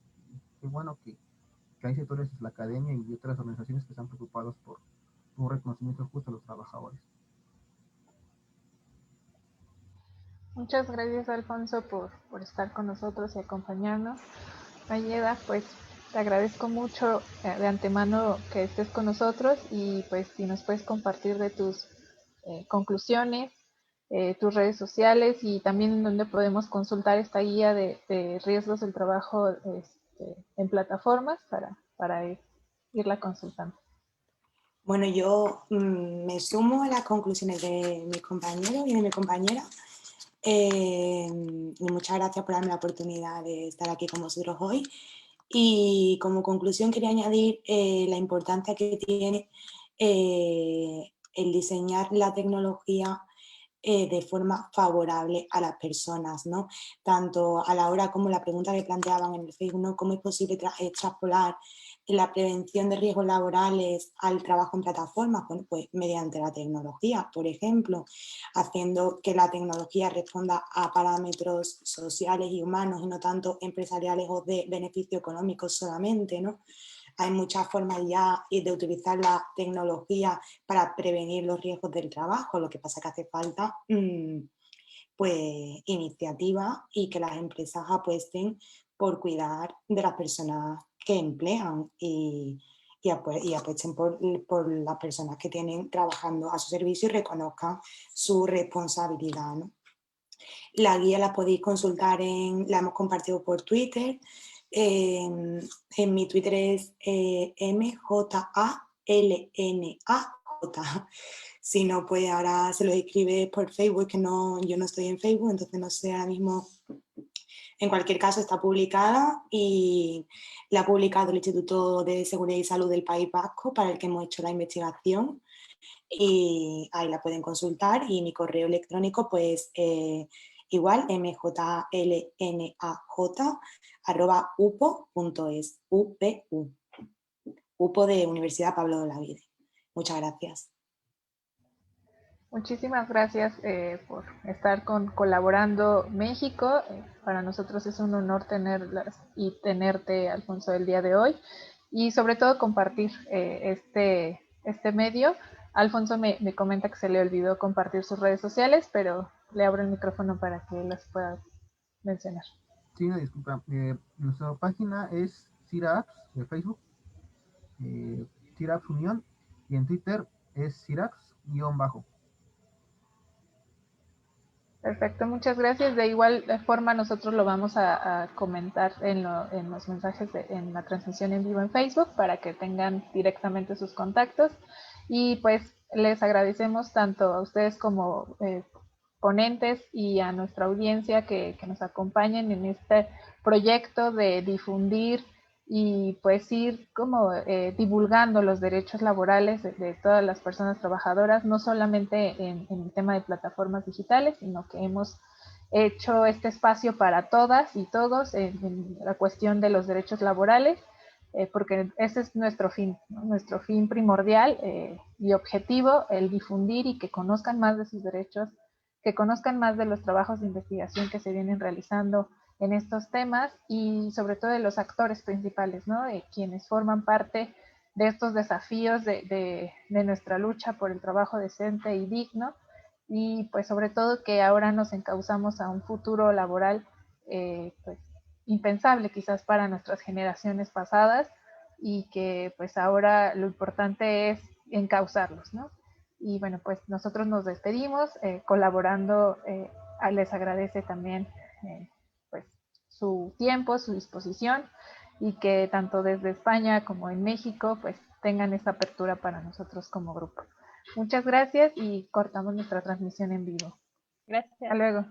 qué bueno que hay sectores de la academia y otras organizaciones que están preocupados por un reconocimiento justo a los trabajadores. Muchas gracias, Alfonso, por estar con nosotros y acompañarnos. Mayeda, pues te agradezco mucho de antemano que estés con nosotros y pues si nos puedes compartir de tus conclusiones, tus redes sociales y también en donde podemos consultar esta guía de riesgos del trabajo en plataformas para irla consultando. Bueno, yo me sumo a las conclusiones de mis compañeros y de mi compañera. Y muchas gracias por darme la oportunidad de estar aquí con vosotros hoy. Y como conclusión quería añadir la importancia que tiene el diseñar la tecnología de forma favorable a las personas, ¿no? Tanto a la hora como la pregunta que planteaban en el Facebook, ¿no? ¿Cómo es posible extrapolar la prevención de riesgos laborales al trabajo en plataformas? Bueno, pues mediante la tecnología, por ejemplo, haciendo que la tecnología responda a parámetros sociales y humanos y no tanto empresariales o de beneficio económico solamente, ¿no? Hay muchas formas ya de utilizar la tecnología para prevenir los riesgos del trabajo, lo que pasa es que hace falta pues iniciativa y que las empresas apuesten por cuidar de las personas que emplean y apuesten por las personas que tienen trabajando a su servicio y reconozcan su responsabilidad, ¿no? La guía la podéis consultar, la hemos compartido por Twitter. En mi Twitter es MJALNAJ. Si no, pues ahora se lo escribe por Facebook, que no, yo no estoy en Facebook, entonces no sé ahora mismo. En cualquier caso está publicada y la ha publicado el Instituto de Seguridad y Salud del País Vasco, para el que hemos hecho la investigación, y ahí la pueden consultar. Y mi correo electrónico pues igual, mjlnaj@upo.es, UPO de Universidad Pablo de Olavide. Muchas gracias. Muchísimas gracias por estar colaborando México. Para nosotros es un honor tenerlas y tenerte, Alfonso, el día de hoy y sobre todo compartir este medio. Alfonso me comenta que se le olvidó compartir sus redes sociales, pero le abro el micrófono para que las pueda mencionar. Sí, una disculpa. Nuestra página es CIRAPS de Facebook, CIRAPS Unión, y en Twitter es CIRAPS-bajo. Perfecto, muchas gracias. De igual forma nosotros lo vamos a comentar en los mensajes en la transmisión en vivo en Facebook para que tengan directamente sus contactos y pues les agradecemos tanto a ustedes como ponentes y a nuestra audiencia que nos acompañen en este proyecto de difundir y pues ir como divulgando los derechos laborales de todas las personas trabajadoras, no solamente en el tema de plataformas digitales, sino que hemos hecho este espacio para todas y todos en la cuestión de los derechos laborales, porque ese es nuestro fin, ¿no? Nuestro fin primordial y objetivo, el difundir y que conozcan más de sus derechos, que conozcan más de los trabajos de investigación que se vienen realizando en estos temas y sobre todo de los actores principales, ¿no? De quienes forman parte de estos desafíos de nuestra lucha por el trabajo decente y digno y pues sobre todo que ahora nos encauzamos a un futuro laboral pues impensable quizás para nuestras generaciones pasadas y que pues ahora lo importante es encauzarlos, ¿no? Y bueno, pues nosotros nos despedimos colaborando, les agradece también pues su tiempo, su disposición y que tanto desde España como en México pues tengan esta apertura para nosotros como grupo. Muchas gracias y cortamos nuestra transmisión en vivo. Gracias. Hasta luego.